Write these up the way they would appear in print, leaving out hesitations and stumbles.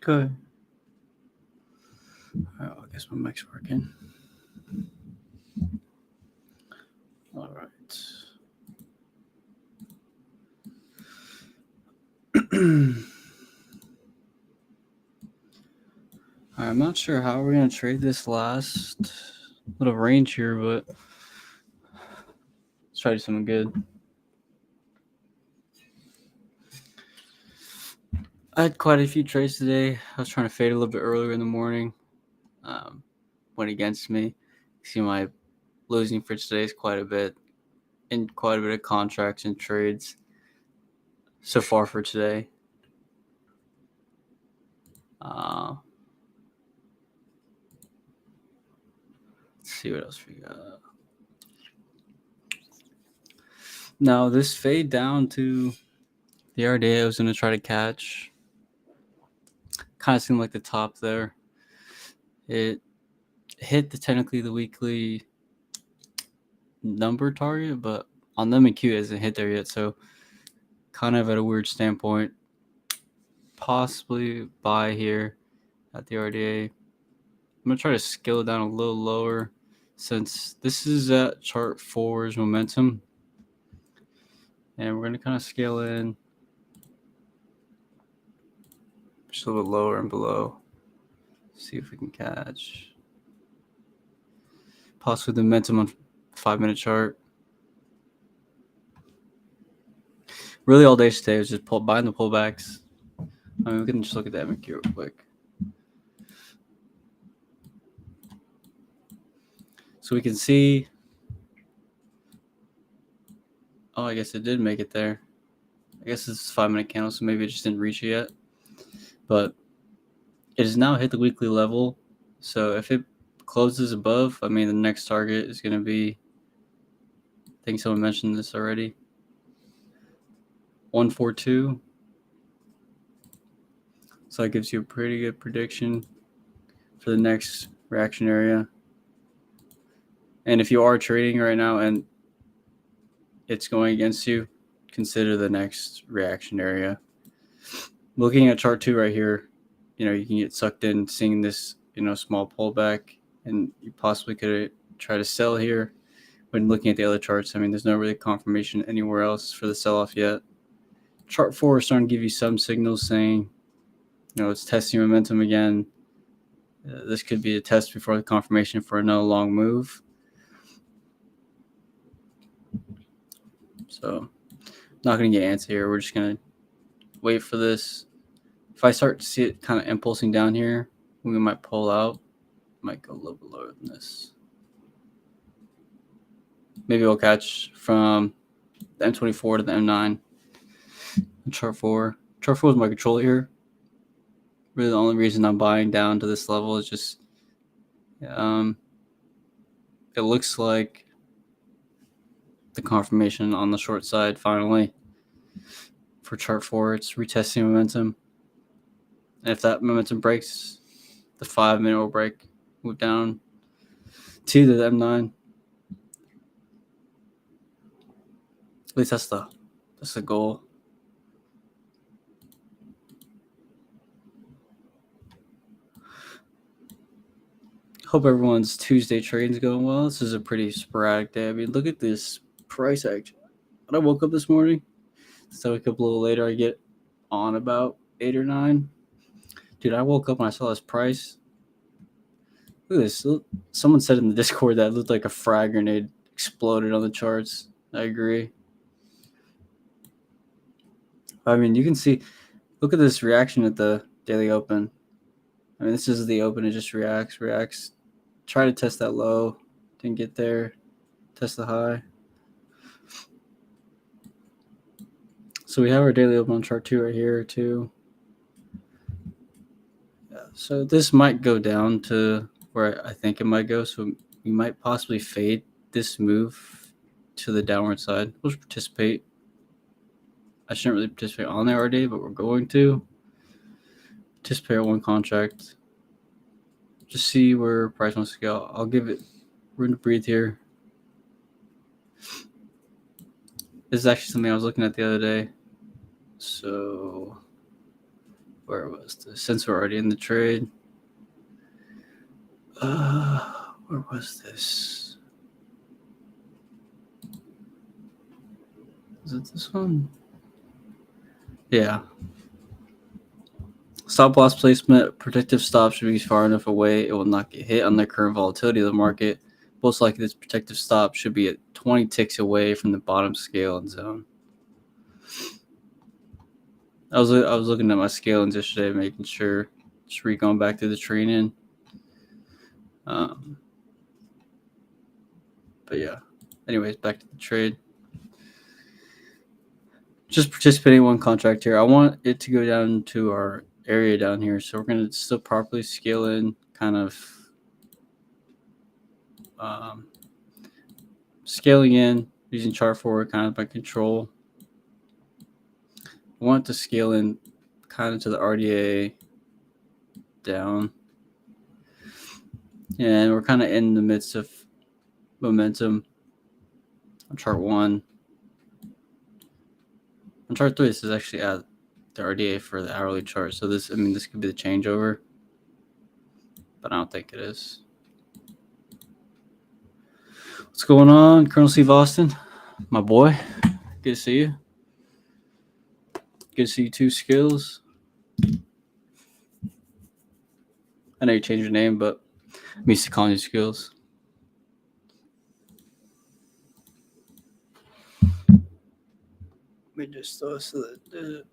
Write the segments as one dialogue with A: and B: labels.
A: Good. I guess my mic's working. All right. I'm not sure how we're gonna trade this last little range here, but let's try to do something good. I had quite a few trades today. I was trying to fade a little bit earlier in the morning. Um, Went against me. See, my losing for today is quite a bit, and quite a bit of contracts and trades so far for today. Uh, let's see what else we got. Now this fade down to the other day I was gonna try to catch. Kind of seemed like the top there. It hit technically the weekly number target, but on them and Q it hasn't hit there yet. So kind of at a weird standpoint. Possibly buy here at the RDA. I'm gonna try to scale it down a little lower since this is at chart 4's momentum. And we're gonna kind of scale in just a little lower and below. See if we can catch possibly the momentum on 5-minute chart. Really all day today was just buying the pullbacks. I mean, we can just look at the MQ real quick. So we can see, oh, I guess it did make it there. I guess it's a 5-minute candle, so maybe it just didn't reach it yet. But it has now hit the weekly level. So if it closes above, I mean, the next target is going to be, I think someone mentioned this already, 142. So that gives you a pretty good prediction for the next reaction area. And if you are trading right now and it's going against you, consider the next reaction area. Looking at chart 2 right here, you can get sucked in seeing this, small pullback, and you possibly could try to sell here. When looking at the other charts, I mean, there's no really confirmation anywhere else for the sell-off yet. Chart 4 is starting to give you some signals saying, it's testing momentum again. This could be a test before the confirmation for another long move. So, not going to get antsy here. We're just going to wait for this. If I start to see it kind of impulsing down here, we might pull out. Might go a little bit lower than this. Maybe we'll catch from the M24 to the M9. Chart 4. Chart 4 is my controller here. Really the only reason I'm buying down to this level is just it looks like the confirmation on the short side finally for chart 4. It's retesting momentum. And if that momentum breaks, the 5-minute will break, move down to the M9. At least that's the goal. Hope everyone's Tuesday trading's going well. This is a pretty sporadic day. I mean, look at this price action. When I woke up this morning, so I wake up a little later, I get on about 8 or 9. Dude, I woke up and I saw this price. Look at this. Someone said in the Discord that it looked like a frag grenade exploded on the charts. I agree. I mean, you can see, look at this reaction at the daily open. I mean, this is the open. It just reacts. Try to test that low. Didn't get there. Test the high. So we have our daily open on chart 2 right here too. Yeah, so this might go down to where I think it might go. So we might possibly fade this move to the downward side. We'll participate. I shouldn't really participate on the RD, but we're going to participate on one contract. Just see where price wants to go. I'll give it room to breathe here. This is actually something I was looking at the other day. So Where was this? Since we're already in the trade. Where was this? Is it this one? Yeah. Stop loss placement. Protective stop should be far enough away. It will not get hit on the current volatility of the market. Most likely, this protective stop should be at 20 ticks away from the bottom scale and zone. I was looking at my scalings yesterday, making sure, just going back to the training. But yeah. Anyways, back to the trade. Just participating in one contract here. I want it to go down to our area down here, so we're going to still properly scale in, kind of scaling in using chart forward kind of by control. I want it to scale in kind of to the RDA down, and we're kind of in the midst of momentum on chart 1. On chart 3, this is actually at the RDA for the hourly chart. So this could be the changeover, but I don't think it is. What's going on, Colonel Steve Austin? My boy. Good to see you. Good to see you too, Skills. I know you changed your name, but I'm used to calling you Skills. Let me just throw this to the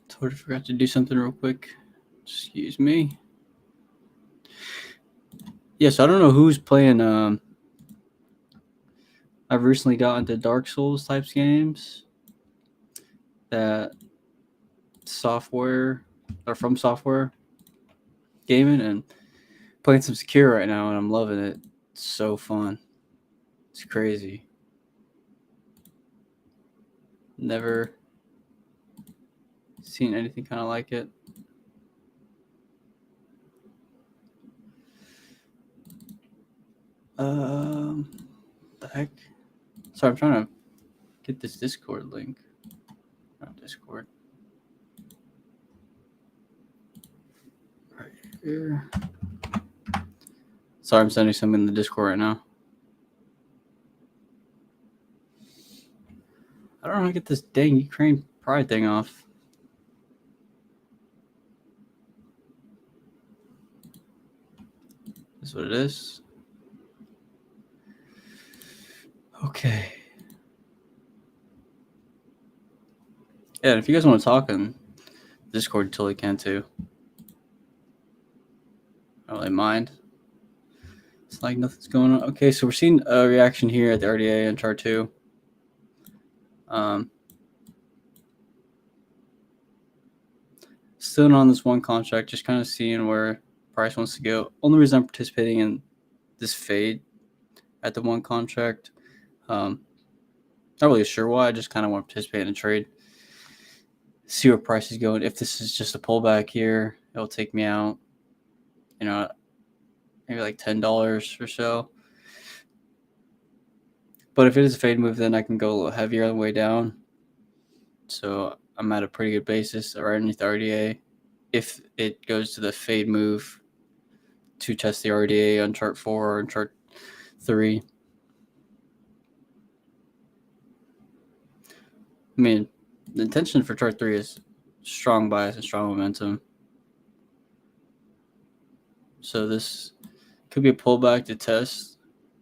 A: totally forgot to do something real quick. Excuse me. Yeah, so I don't know who's playing. I've recently got into Dark Souls types games. That software or from software gaming, and playing some Secure right now, and I'm loving it. It's so fun. It's crazy. Never seen anything kind of like it. The heck? Sorry, I'm trying to get this Discord link. Not Discord. Right here. Sorry, I'm sending something in the Discord right now. I don't know how to get this dang Ukraine pride thing off. That's what it is. Okay. Yeah, if you guys want to talk on Discord, you totally can too. I don't really mind. It's like nothing's going on. Okay, so we're seeing a reaction here at the RDA on chart 2. Still on this one contract, just kind of seeing where price wants to go. Only reason I'm participating in this fade at the one contract, not really sure why. I just kind of want to participate in a trade, see where price is going. If this is just a pullback here, it'll take me out, maybe like $10 or so. But if it is a fade move, then I can go a little heavier on the way down. So I'm at a pretty good basis right underneath the RDA. If it goes to the fade move to test the RDA on chart 4 or on chart 3. I mean, the intention for chart 3 is strong bias and strong momentum. So this could be a pullback to test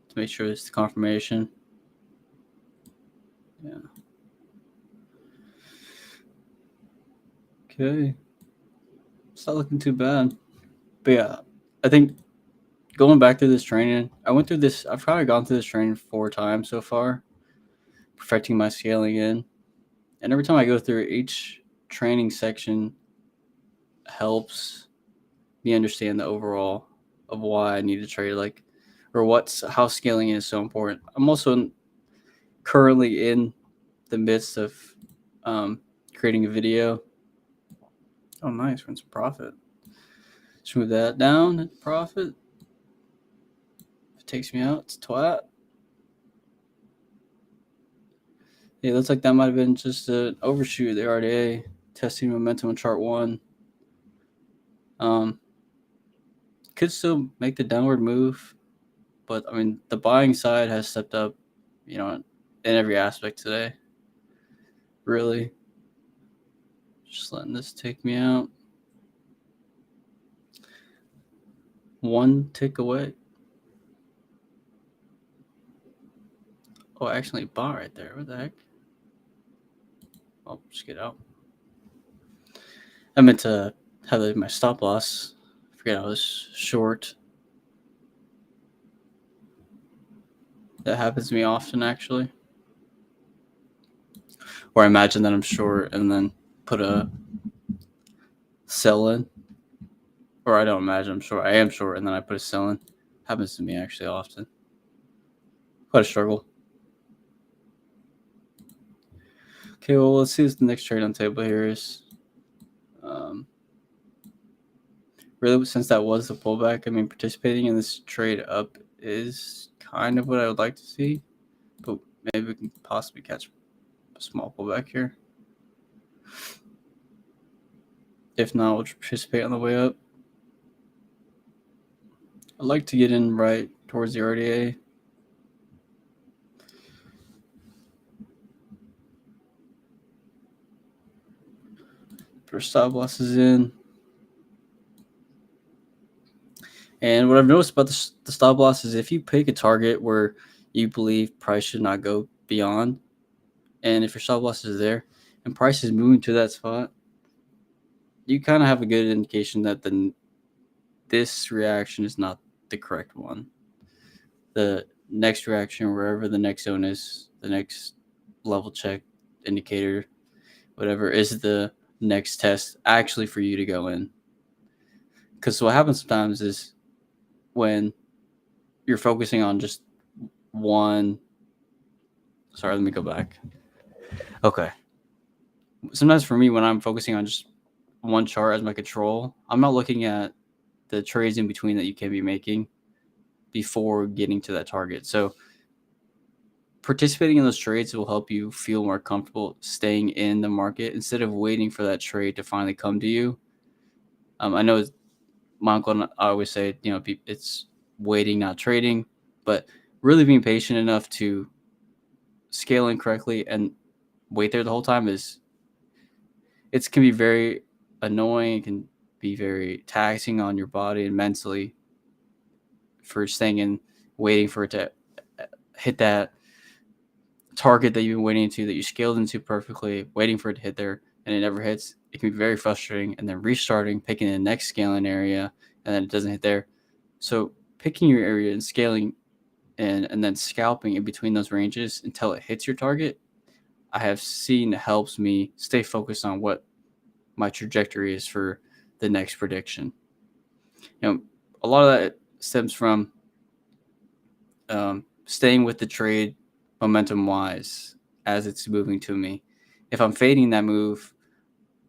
A: to make sure it's the confirmation. Yeah. Okay. It's not looking too bad. But yeah, I think going back to this training, I've probably gone through this training 4 times so far, perfecting my scaling in. And every time I go through each training section helps me understand the overall of why I need to trade, how scaling is so important. I'm also currently in the midst of creating a video. Oh, nice. We're in some profit. Just move that down. Profit. If it takes me out, it's twat. Yeah, it looks like that might have been just an overshoot of the RDA, testing momentum on chart 1. Could still make the downward move, but I mean, the buying side has stepped up, in every aspect today. Really. Just letting this take me out. One tick away. Oh, actually, bought right there. What the heck? Oh, just get out. I meant to have my stop loss. I forget I was short. That happens to me often, actually. Or I imagine that I'm short and then put a sell in. Or I don't imagine I'm short. I am short and then I put a sell in. Happens to me actually often. Quite a struggle. Okay, well, let's see what the next trade on the table here is. Really, since that was the pullback, I mean, participating in this trade up is kind of what I would like to see. But maybe we can possibly catch a small pullback here. If not, we'll participate on the way up. I'd like to get in right towards the RDA. Put our stop losses in. And what I've noticed about the stop loss is if you pick a target where you believe price should not go beyond, and if your stop loss is there and price is moving to that spot, you kind of have a good indication that this reaction is not the correct one. The next reaction, wherever the next zone is, the next level check indicator, whatever, is the next test actually for you to go in. Because what happens sometimes is when you're focusing on just one. Sorry, let me go back. Okay. Sometimes for me, when I'm focusing on just one chart as my control, I'm not looking at the trades in between that you can be making before getting to that target. So participating in those trades will help you feel more comfortable staying in the market instead of waiting for that trade to finally come to you. I know my uncle and I always say, it's waiting, not trading, but really being patient enough to scale in correctly and wait there the whole time can be very annoying. It can be very taxing on your body and mentally for staying in, waiting for it to hit that target that you've been waiting to, that you scaled into perfectly, waiting for it to hit there, and it never hits. It can be very frustrating. And then restarting, picking the next scaling area, and then it doesn't hit there. So picking your area and scaling and then scalping in between those ranges until it hits your target, I have seen helps me stay focused on what my trajectory is for the next prediction. A lot of that stems from staying with the trade momentum wise as it's moving to me. If I'm fading that move,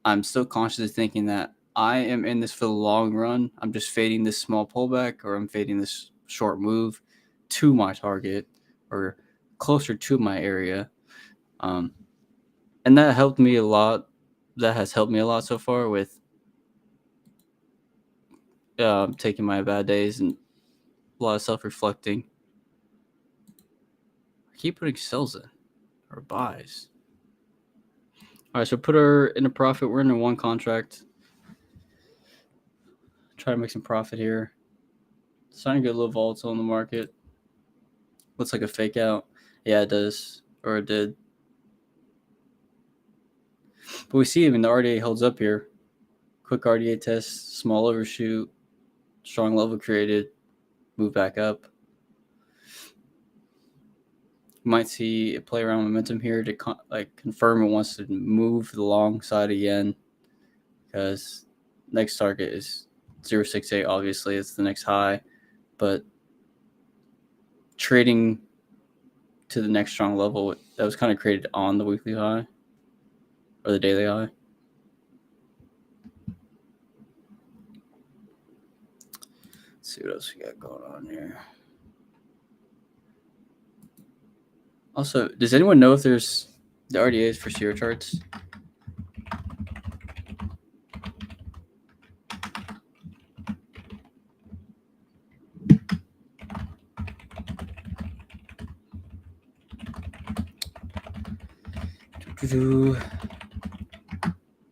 A: I'm still consciously thinking that I am in this for the long run. I'm just fading this small pullback, or I'm fading this short move to my target or closer to my area. And that helped me a lot. That has helped me a lot so far with taking my bad days and a lot of self-reflecting. I keep putting sells in or buys. All right, so put her in a profit. We're in a one contract. Try to make some profit here. It's starting to get a little volatile in the market. Looks like a fake out. Yeah, it does. Or it did. But we see, the RDA holds up here. Quick RDA test, small overshoot, strong level created, move back up. You might see it play around momentum here to confirm it wants to move the long side again, because next target is 0.68. Obviously, it's the next high, but trading to the next strong level that was kind of created on the weekly high or the daily high. Let's see what else we got going on here. Also, does anyone know if there's the RDAs for SEER charts?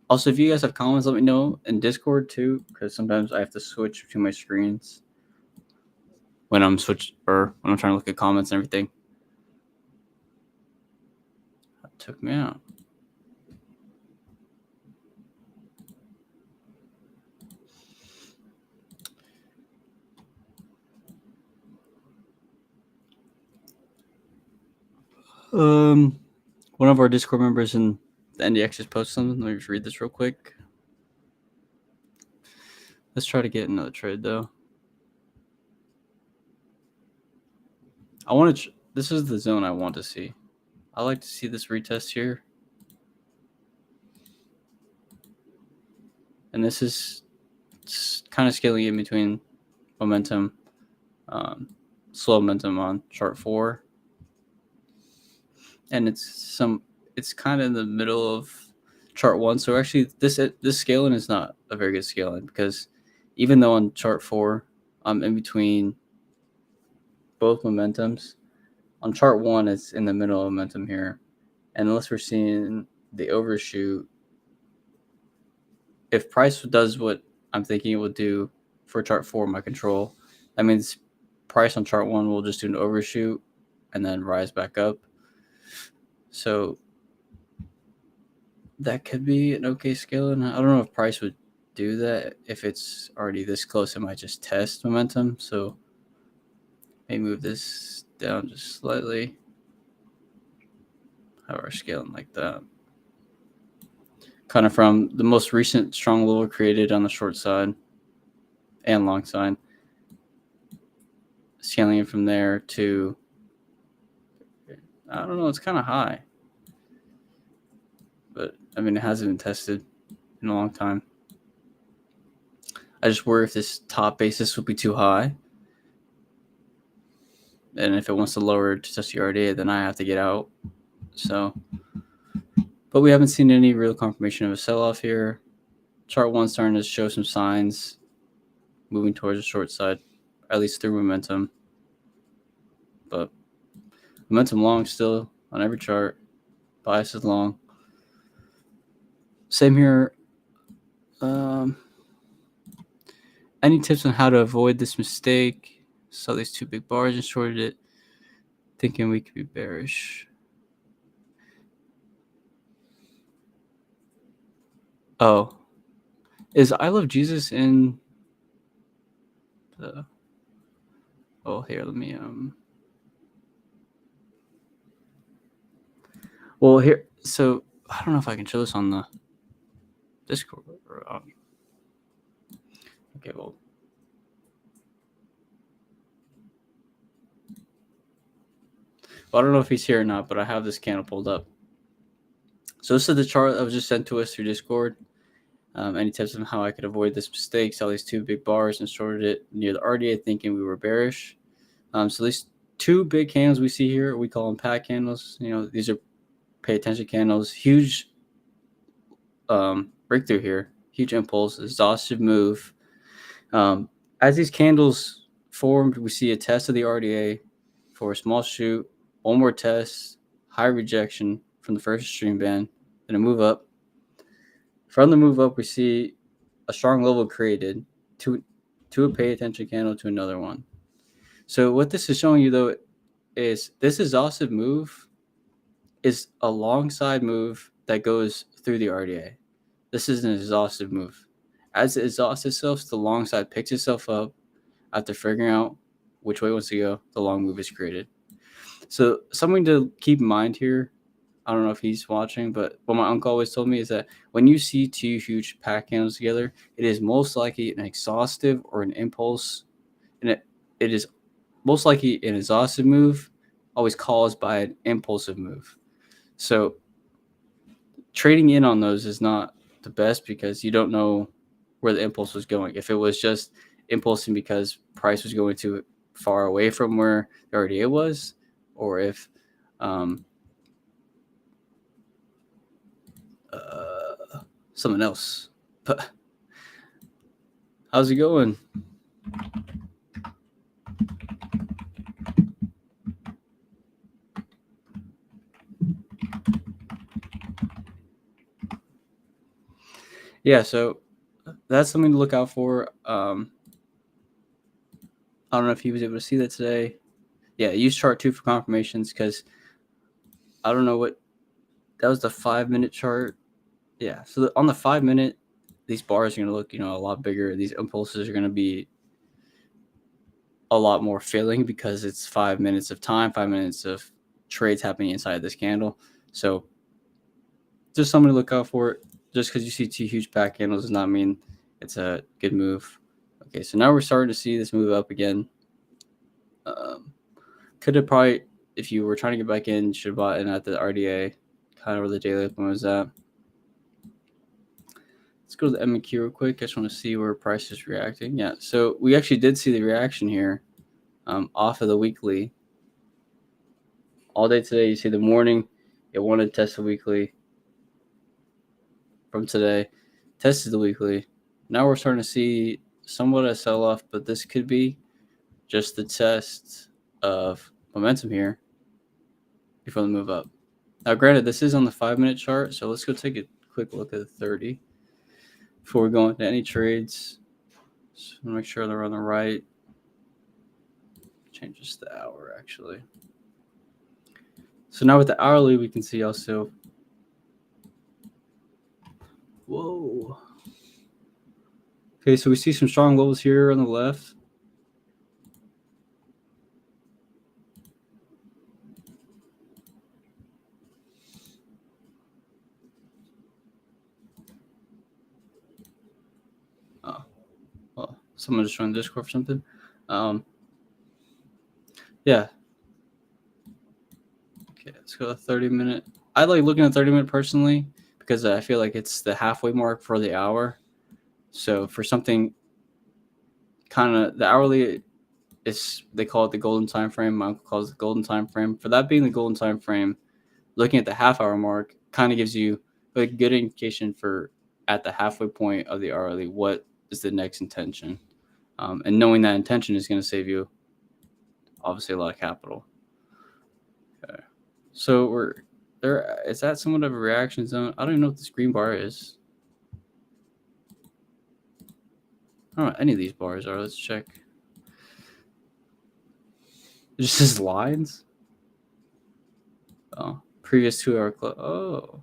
A: Also, if you guys have comments, let me know in Discord too, because sometimes I have to switch between my screens when I'm when I'm trying to look at comments and everything. That took me out. One of our Discord members in the NDX just posted something. Let me just read this real quick. Let's try to get another trade though. I want to. This is the zone I want to see. I like to see this retest here, and this is kind of scaling in between momentum, slow momentum on chart 4. And it's kind of in the middle of chart 1. So actually this scaling is not a very good scaling, because even though on chart 4 I'm in between both momentums, on chart 1 it's in the middle of momentum here. And unless we're seeing the overshoot, if price does what I'm thinking it will do for chart 4, my control, that means price on chart 1 will just do an overshoot and then rise back up. So that could be an okay scaling. I don't know if price would do that. If it's already this close, it might just test momentum. So maybe move this down just slightly. Have our scaling like that. Kind of from the most recent strong level created on the short side and long side. Scaling it from there to, I don't know, it's kind of high. But, I mean, it hasn't been tested in a long time. I just worry if this top basis will be too high. And if it wants to lower to just the RDA, then I have to get out. So, but we haven't seen any real confirmation of a sell-off here. Chart 1 starting to show some signs moving towards the short side, at least through momentum. But momentum long still on every chart. Bias is long. Same here. Any tips on how to avoid this mistake? Saw these 2 big bars and shorted it, thinking we could be bearish. Oh, is I Love Jesus in the? Oh, here, let me Well, here, so I don't know if I can show this on the Discord or okay, well. I don't know if he's here or not, but I have this candle pulled up. So this is the chart that was just sent to us through Discord. Any tips on how I could avoid this mistake? Saw these 2 big bars and shorted it near the RDA, thinking we were bearish. So these 2 big candles we see here, we call them pack candles. You know, these are pay attention candles. Huge breakthrough here. Huge impulse, exhaustive move. As these candles formed, we see a test of the RDA for a small shoot, one more test, high rejection from the first extreme band, and a move up. From the move up, we see a strong level created to a pay attention candle to another one. So what this is showing you, though, is this exhaustive move is a long side move that goes through the RDA. This is an exhaustive move. As it exhausts itself, the long side picks itself up after figuring out which way it wants to go. The long move is created. So something to keep in mind here, I don't know if he's watching, but what my uncle always told me is that when you see 2 huge pack candles together, it is most likely an exhaustive or an impulse, and it is most likely an exhaustive move always caused by an impulsive move. So trading in on those is not the best because you don't know where the impulse was going. If it was just impulsing because price was going too far away from where the RDA was, or if something else. But how's it going? Yeah, so that's something to look out for. I don't know if he was able to see that today. Yeah, use chart 2 for confirmations because I don't know what that was, the 5-minute chart. Yeah, so on the 5-minute, these bars are going to look, a lot bigger. These impulses are going to be a lot more filling because it's 5 minutes of time, 5 minutes of trades happening inside this candle. So just something to look out for. Just because you see 2 huge back candles does not mean it's a good move. Okay, so now we're starting to see this move up again. Could have probably, if you were trying to get back in, should have bought in at the RDA, kind of where the daily open was at. Let's go to the M&Q real quick. I just want to see where price is reacting. Yeah, so we actually did see the reaction here off of the weekly. All day today, you see the morning, it wanted to test the weekly from today, tested the weekly. Now we're starting to see somewhat a sell-off, but this could be just the test of momentum here before the move up. Now, granted, this is on the 5-minute chart, so let's go take a quick look at the 30 before we go into any trades. Just want to make sure they're on the right. Change this to hour, actually. So now with the hourly, we can see also. Whoa. Okay, so we see some strong levels here on the left. Oh, well, someone just joined Discord or something. Yeah. Okay, let's go to 30-minute. I like looking at 30-minute personally because I feel like it's the halfway mark for the hour. So for something kind of the hourly, they call it the golden time frame. My uncle calls it the golden time frame. For that being the golden time frame, looking at the half-hour mark kind of gives you a good indication for at the halfway point of the hourly what is the next intention, and knowing that intention is going to save you obviously a lot of capital. Okay, so we're there. Is that somewhat of a reaction zone? I don't even know what this green bar is. I don't know what any of these bars are. Let's check. It just says lines. Oh, previous 2-hour close. Oh.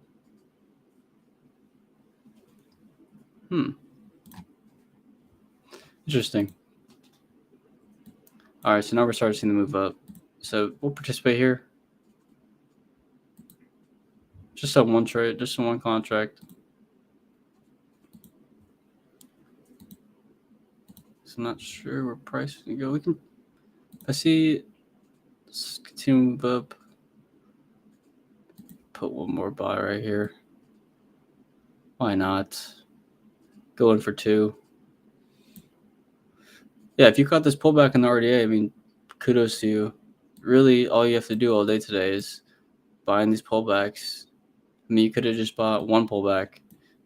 A: Interesting. All right, so now we're starting to see the move up. So we'll participate here. Just on one trade, just on one contract. So I'm not sure where price is going to go. We can, I see, let's continue to move up. Put one more buy right here. Why not? Go in for 2. Yeah, if you caught this pullback in the RDA, I mean, kudos to you. Really, all you have to do all day today is buying these pullbacks. I mean, you could have just bought one pullback,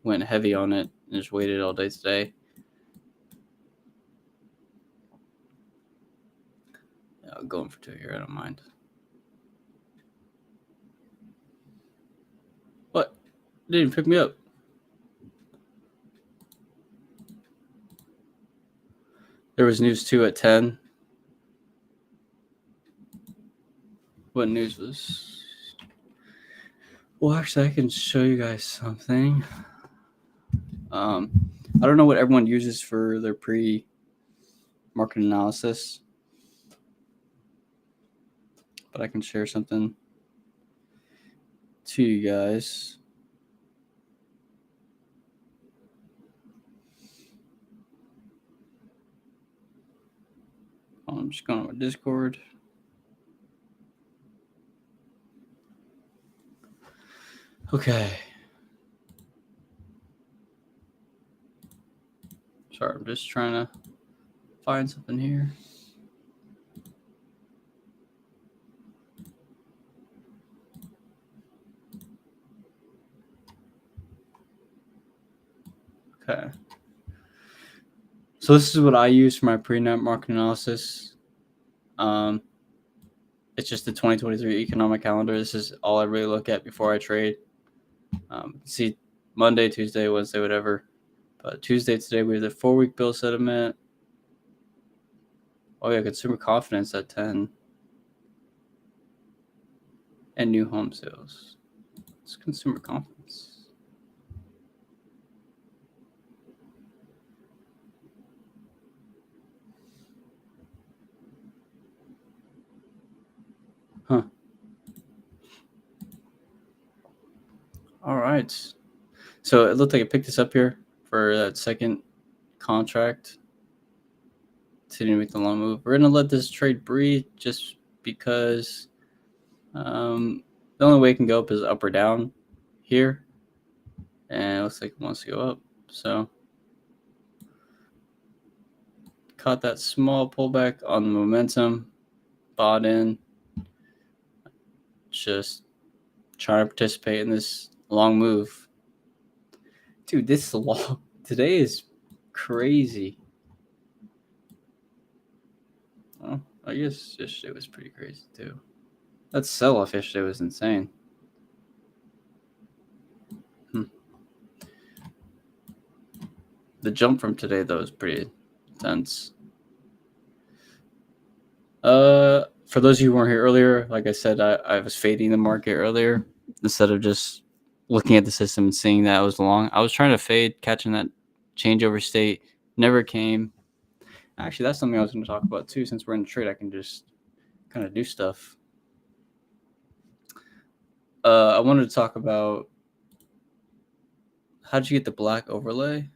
A: went heavy on it, and just waited all day today. Yeah, I'll go in for 2 here. I don't mind. What? It didn't pick me up. There was news 2 at 10. What news was? Well, actually, I can show you guys something. I don't know what everyone uses for their pre-market analysis, but I can share something to you guys. I'm just going on my Discord. Okay. Sorry, I'm just trying to find something here. Okay. So this is what I use for my pre-nut market analysis. It's just the 2023 economic calendar. This is all I really look at before I trade. See, Monday, Tuesday, Wednesday, whatever. But Tuesday today, we have the 4-week bill settlement. Oh yeah, consumer confidence at 10. And new home sales. It's consumer confidence. Huh. All right. So it looked like I picked this up here for that second contract to make the long move. We're gonna let this trade breathe just because the only way it can go up is up or down here, and it looks like it wants to go up. So caught that small pullback on the momentum, bought in, just trying to participate in this long move. Dude, this long today is crazy. Well, I guess yesterday was pretty crazy too. That sell-off yesterday was insane. The jump from today though is pretty intense. For those of you who weren't here earlier, like I said, I was fading the market earlier instead of just looking at the system and seeing that it was long. I was trying to fade, catching that changeover state. Never came. Actually, that's something I was going to talk about too. Since we're in the trade, I can just kind of do stuff. I wanted to talk about how did you get the black overlay?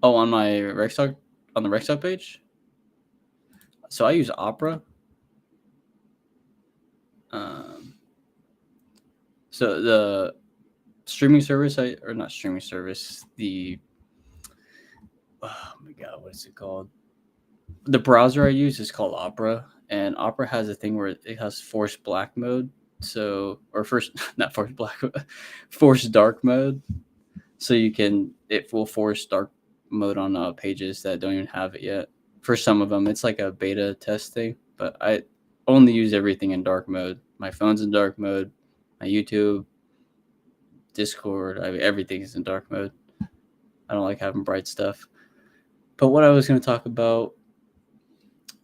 A: Oh, on my Rexstock, on the Rexstock page. So I use Opera. So the streaming service, or not streaming service, oh my god, what is it called? The browser I use is called Opera, and Opera has a thing where it has forced black mode. So, or first, not forced black, forced dark mode. So it will force dark mode on pages that don't even have it yet. For some of them, it's like a beta test thing, but I only use everything in dark mode. My phone's in dark mode, my YouTube, Discord, everything is in dark mode. I don't like having bright stuff. But what I was going to talk about,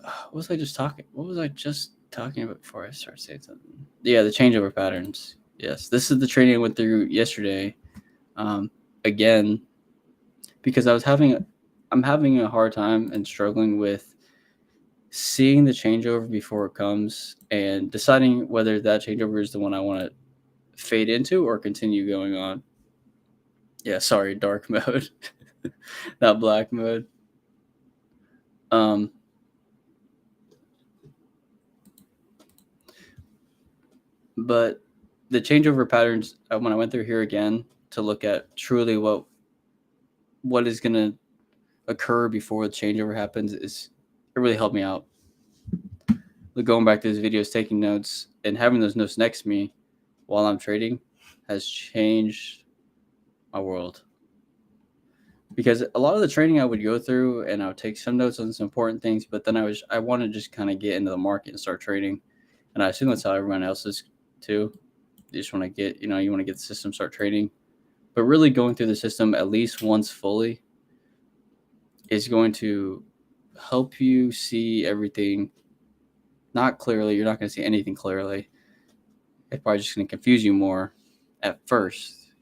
A: what was I just talking about before I start saying something? Yeah, the changeover patterns. Yes, this is the training I went through yesterday. Again, because I'm having a hard time and struggling with seeing the changeover before it comes and deciding whether that changeover is the one I want to fade into or continue going on. Yeah, sorry, dark mode, not black mode. But the changeover patterns, when I went through here again to look at truly what is going to occur before the changeover happens, it really helped me out. Going back to these videos, taking notes, and having those notes next to me while I'm trading has changed my world. Because a lot of the trading I would go through and I would take some notes on some important things, but then I want to just kind of get into the market and start trading. And I assume that's how everyone else is too. You just want to get, you want to get the system, start trading. But really going through the system at least once fully is going to help you see everything not clearly. You're not going to see anything clearly. It's probably just going to confuse you more at first.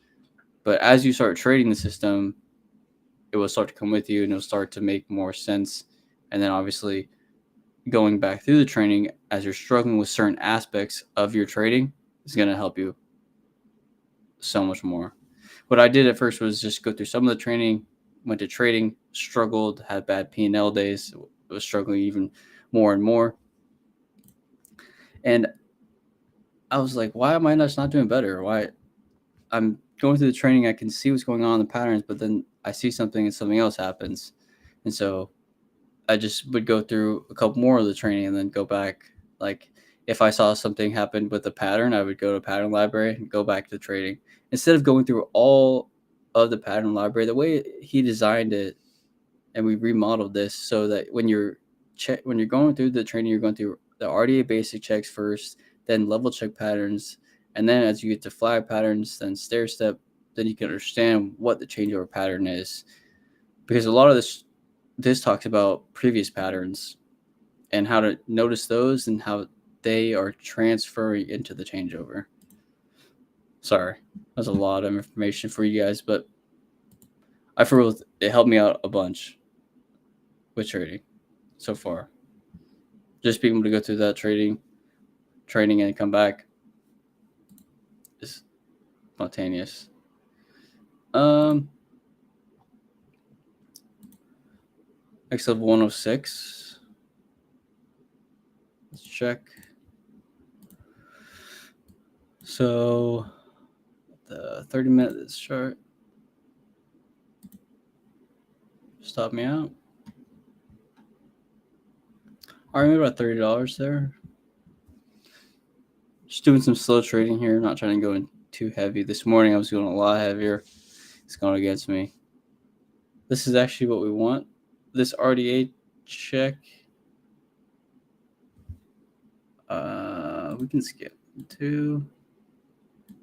A: But as you start trading the system, it will start to come with you and it'll start to make more sense. And then obviously going back through the training as you're struggling with certain aspects of your trading is going to help you so much more. What I did at first was just go through some of the training, went to trading, struggled, had bad P&L days, was struggling even more and more. And I was like, why am I not doing better? Why I'm going through the training, I can see what's going on in the patterns, but then I see something and something else happens. And so I just would go through a couple more of the training and then go back. Like if I saw something happen with a pattern, I would go to pattern library and go back to trading. Instead of going through all of the pattern library, the way he designed it, and we remodeled this so that when you're going through the training, you're going through the RDA basic checks first, then level check patterns, and then as you get to flag patterns, then stair step, then you can understand what the changeover pattern is. Because a lot of this talks about previous patterns and how to notice those and how they are transferring into the changeover. Sorry, that's a lot of information for you guys, but I feel it helped me out a bunch with trading so far. Just being able to go through that training and come back is spontaneous. X level 106. Let's check. So the 30-minute chart. Stop me out. All right, maybe about $30 there. Just doing some slow trading here. Not trying to go in too heavy. This morning I was going a lot heavier. It's going against me. This is actually what we want. This RDA check. We can skip to.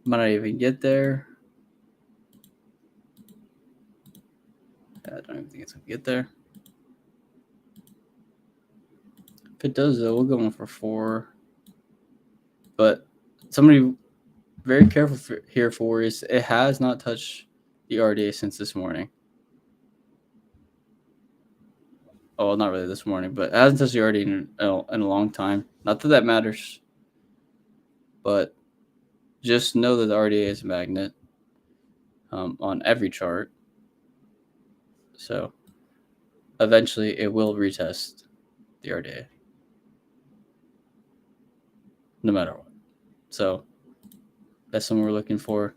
A: Might not even get there. I don't even think it's gonna get there. If it does, though, we'll go in for 4. But somebody very careful here for is it has not touched the RDA since this morning. Oh, not really this morning, but it hasn't touched the RDA in a long time. Not that that matters, but just know that the RDA is a magnet on every chart. So eventually it will retest the RDA. No matter what. So that's something we're looking for.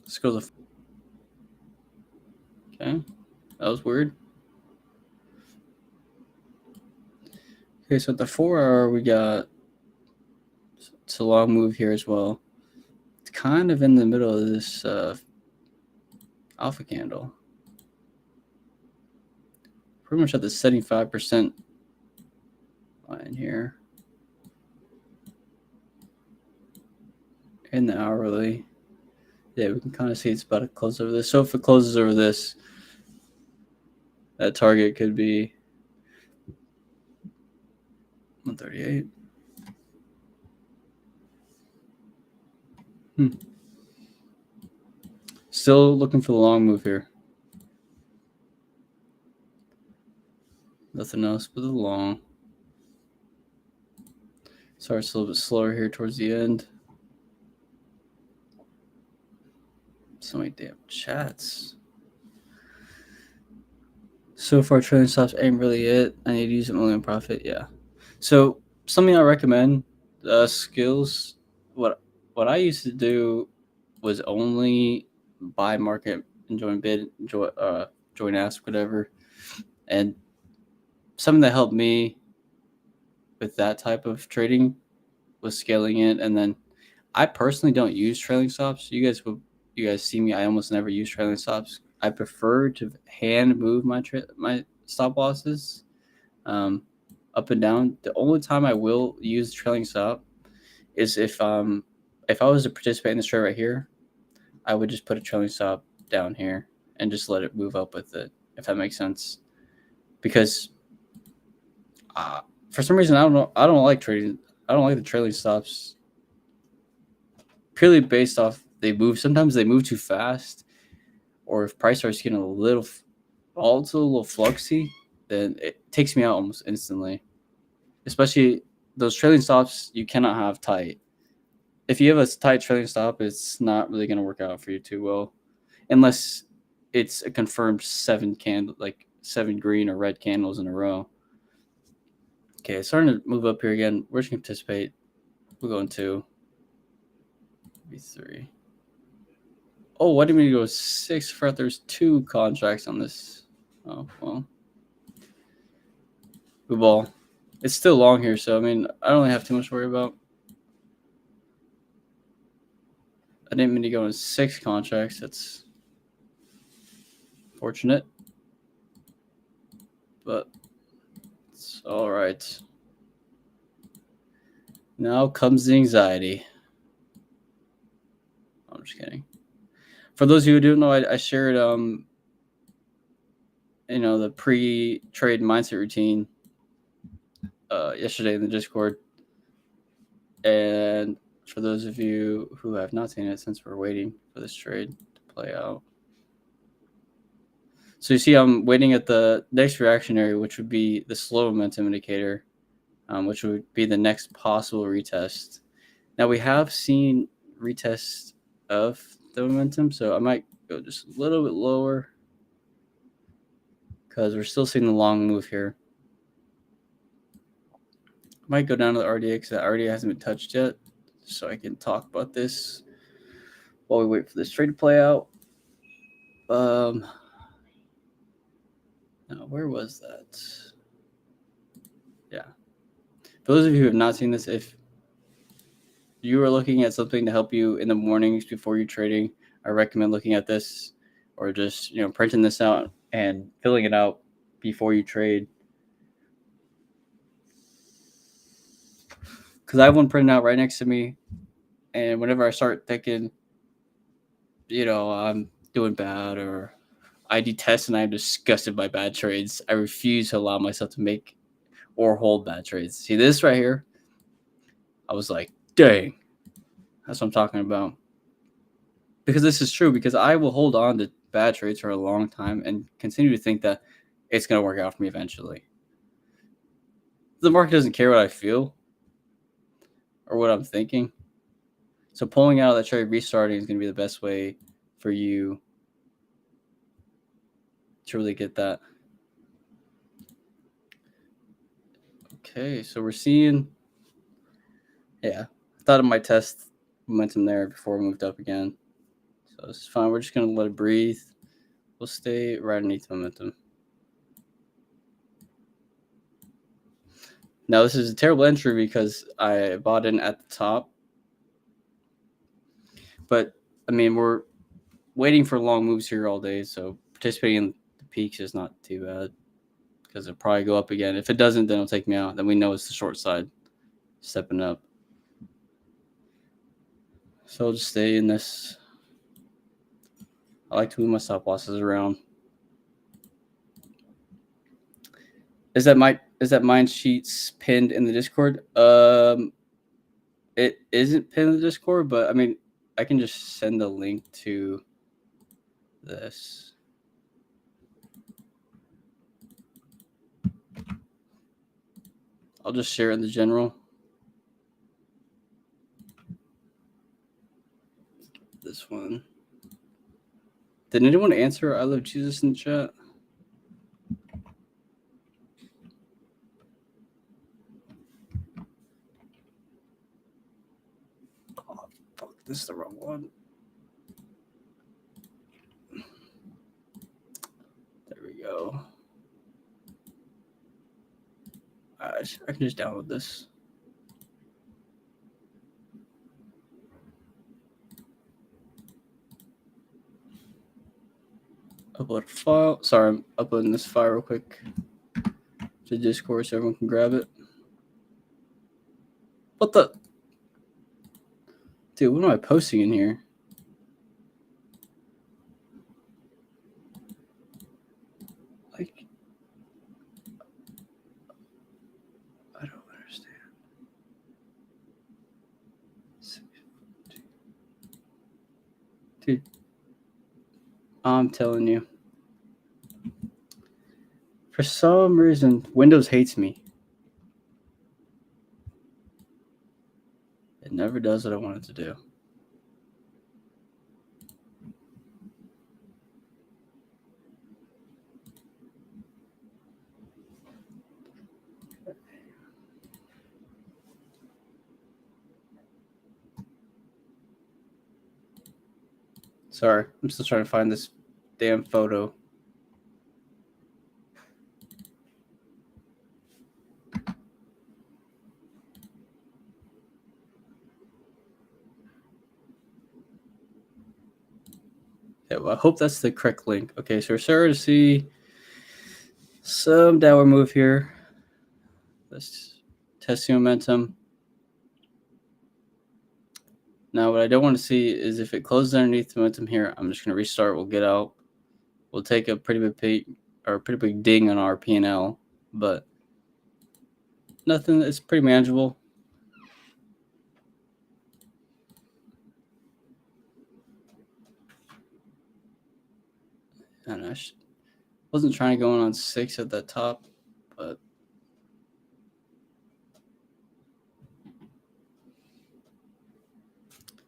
A: Let's go to okay. That was weird. Okay, so at the 4-hour, we got it's a long move here as well. It's kind of in the middle of this alpha candle. Pretty much at the 75% line here. In the hourly. Yeah, we can kind of see it's about to close over this. So if it closes over this, that target could be 138. Still looking for the long move here. Nothing else but the long. Sorry, it's a little bit slower here towards the end. So many damn chats. So far, trailing stops ain't really it. I need to use it only on profit. Yeah. So something I recommend, skills. What I used to do was only buy market and join bid, join ask, whatever. And something that helped me with that type of trading was scaling it. And then I personally don't use trailing stops. You guys see me. I almost never use trailing stops. I prefer to hand move my stop losses up and down. The only time I will use trailing stop is if I was to participate in this trade right here, I would just put a trailing stop down here and just let it move up with it, if that makes sense. Because for some reason I don't like trading. I don't like the trailing stops purely based off sometimes they move too fast, or if price starts getting a little volatile, a little fluxy, then it takes me out almost instantly. Especially those trailing stops you cannot have tight. if you have a tight trailing stop, it's not really going to work out for you too well, unless it's a confirmed 7 green or red candles in a row. Okay, it's starting to move up here again. We're just going to anticipate. We'll go into B3. Oh, why didn't we go 6? For there's 2 contracts on this. Oh, well. Blue ball. It's still long here, so I mean, I don't really have too much to worry about. I didn't mean to go in 6 contracts. That's fortunate, but it's all right. Now comes the anxiety. I'm just kidding. For those of you who don't know, I shared the pre-trade mindset routine yesterday in the Discord, and for those of you who have not seen it, since we're waiting for this trade to play out. So you see I'm waiting at the next reaction area, which would be the slow momentum indicator, which would be the next possible retest. Now we have seen retests of the momentum, so I might go just a little bit lower because we're still seeing the long move here. I might go down to the RDA because that RDA hasn't been touched yet, so I can talk about this while we wait for this trade to play out. Now, where was that? Yeah. For those of you who have not seen this, if you are looking at something to help you in the mornings before you're trading, I recommend looking at this or just printing this out and filling it out before you trade. Because I have one printed out right next to me, and whenever I start thinking, I'm doing bad or I detest and I'm disgusted by bad trades, I refuse to allow myself to make or hold bad trades. See this right here? I was like, dang. That's what I'm talking about. Because this is true, because I will hold on to bad trades for a long time and continue to think that it's going to work out for me eventually. The market doesn't care what I feel or what I'm thinking. So pulling out of that trade, restarting is going to be the best way for you to really get that. Okay, so we're seeing, I thought it might test momentum there before we moved up again. So this is fine. We're just going to let it breathe. We'll stay right underneath momentum. Now, this is a terrible entry because I bought in at the top. But, I mean, we're waiting for long moves here all day, so participating in the peaks is not too bad because it'll probably go up again. If it doesn't, then it'll take me out. Then we know it's the short side stepping up. So I'll just stay in this. I like to move my stop losses around. Is that mind sheets pinned in the Discord? It isn't pinned in the Discord, but I mean, I can just send a link to this. I'll just share it in the general. This one. Did anyone answer I love Jesus in the chat? Oh, fuck, this is the wrong one. There we go. I can just download this. Upload a file. Sorry, I'm uploading this file real quick to Discord so everyone can grab it. What the? Dude, what am I posting in here? Like, I don't understand. Dude, I'm telling you. For some reason, Windows hates me. It never never does what I want it to do. Sorry, I'm still trying to find this damn photo. Yeah, well, I hope that's the correct link. Okay, so we're starting to see some downward move here. Let's test the momentum. Now, what I don't want to see is if it closes underneath the momentum here, I'm just going to restart. We'll get out. We'll take a pretty big ding on our P&L, but nothing. It's pretty manageable. And I wasn't trying to go in on 6 at the top, but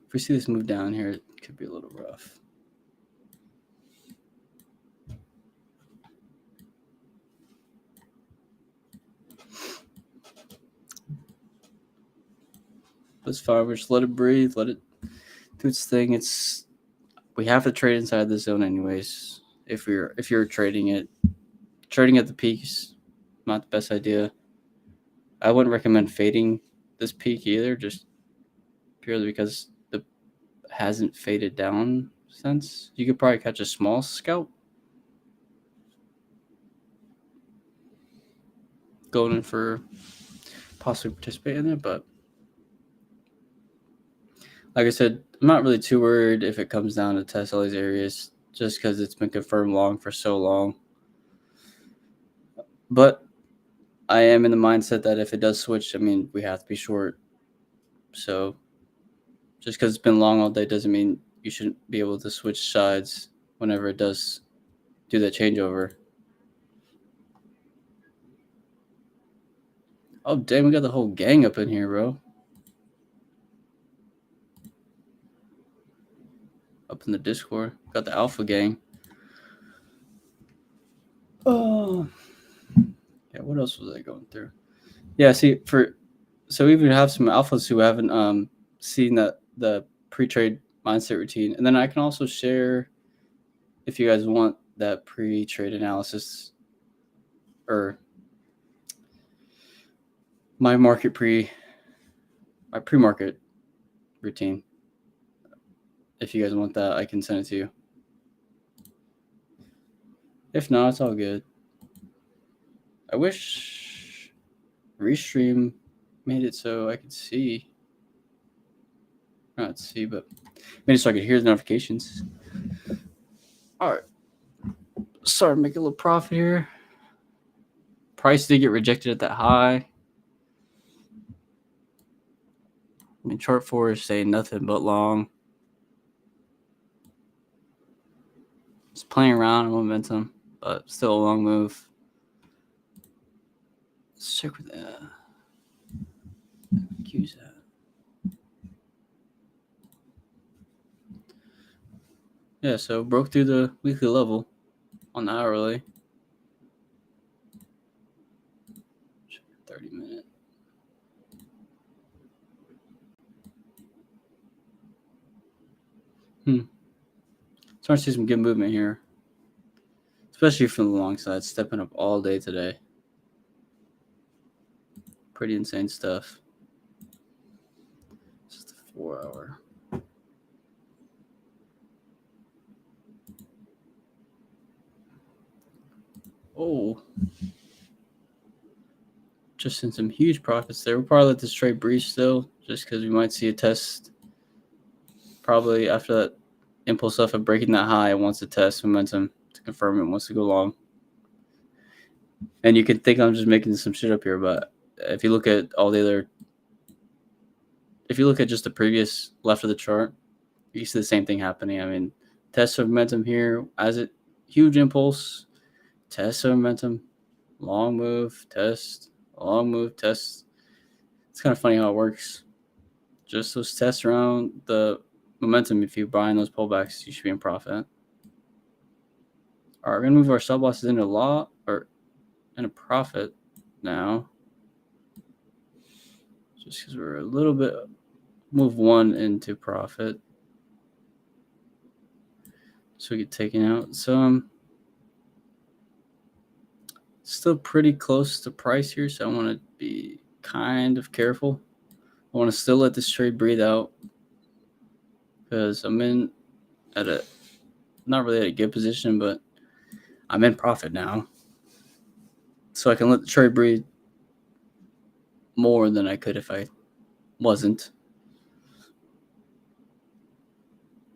A: if we see this move down here, it could be a little rough. Let's fine. Just let it breathe. Let it do its thing. We have to trade inside the zone anyways. If you're trading at the peaks, not the best idea. I wouldn't recommend fading this peak either, just purely because it hasn't faded down since. You could probably catch a small scalp going in for possibly participate in it, but like I said, I'm not really too worried if it comes down to test all these areas just because it's been confirmed long for so long. But I am in the mindset that if it does switch, I mean, we have to be short. So just because it's been long all day doesn't mean you shouldn't be able to switch sides whenever it does do that changeover. Oh, damn, we got the whole gang up in here, bro. Up in the Discord. Got the Alpha gang. Oh. Yeah, what else was I going through? Yeah, see, so we even have some alphas who haven't seen the pre-trade mindset routine. And then I can also share, if you guys want, that pre-trade analysis or my pre-market routine. If you guys want that, I can send it to you. If not, it's all good. I wish Restream made it so I could see. Not see, but made it so I could hear the notifications. All right. Sorry, make a little profit here. Price did get rejected at that high. I mean, chart 4 is saying nothing but long. It's playing around in momentum, but still a long move. Let's check with Q's at. Yeah, so broke through the weekly level on the hourly. 30-minute. Starting to see some good movement here, especially from the long side, stepping up all day today. Pretty insane stuff. This is the 4 hour. Oh, just in some huge profits there. We'll probably let this trade breathe still, just because we might see a test. Probably after that impulse off of breaking that high, it wants to test momentum to confirm it wants to go long. And you can think I'm just making some shit up here, but if you look at if you look at just the previous left of the chart, you see the same thing happening. I mean, test of momentum here, huge impulse, test of momentum, long move, test, long move, test. It's kind of funny how it works. just those tests around the momentum. If you're buying those pullbacks, you should be in profit. All right, we're gonna move our stop losses into a profit now, just because we're a little bit move one into profit, so we get taken out. So I'm still pretty close to price here, so I want to be kind of careful. I want to still let this trade breathe out because I'm in at a not really at a good position, but I'm in profit now, so I can let the trade breathe more than I could if I wasn't.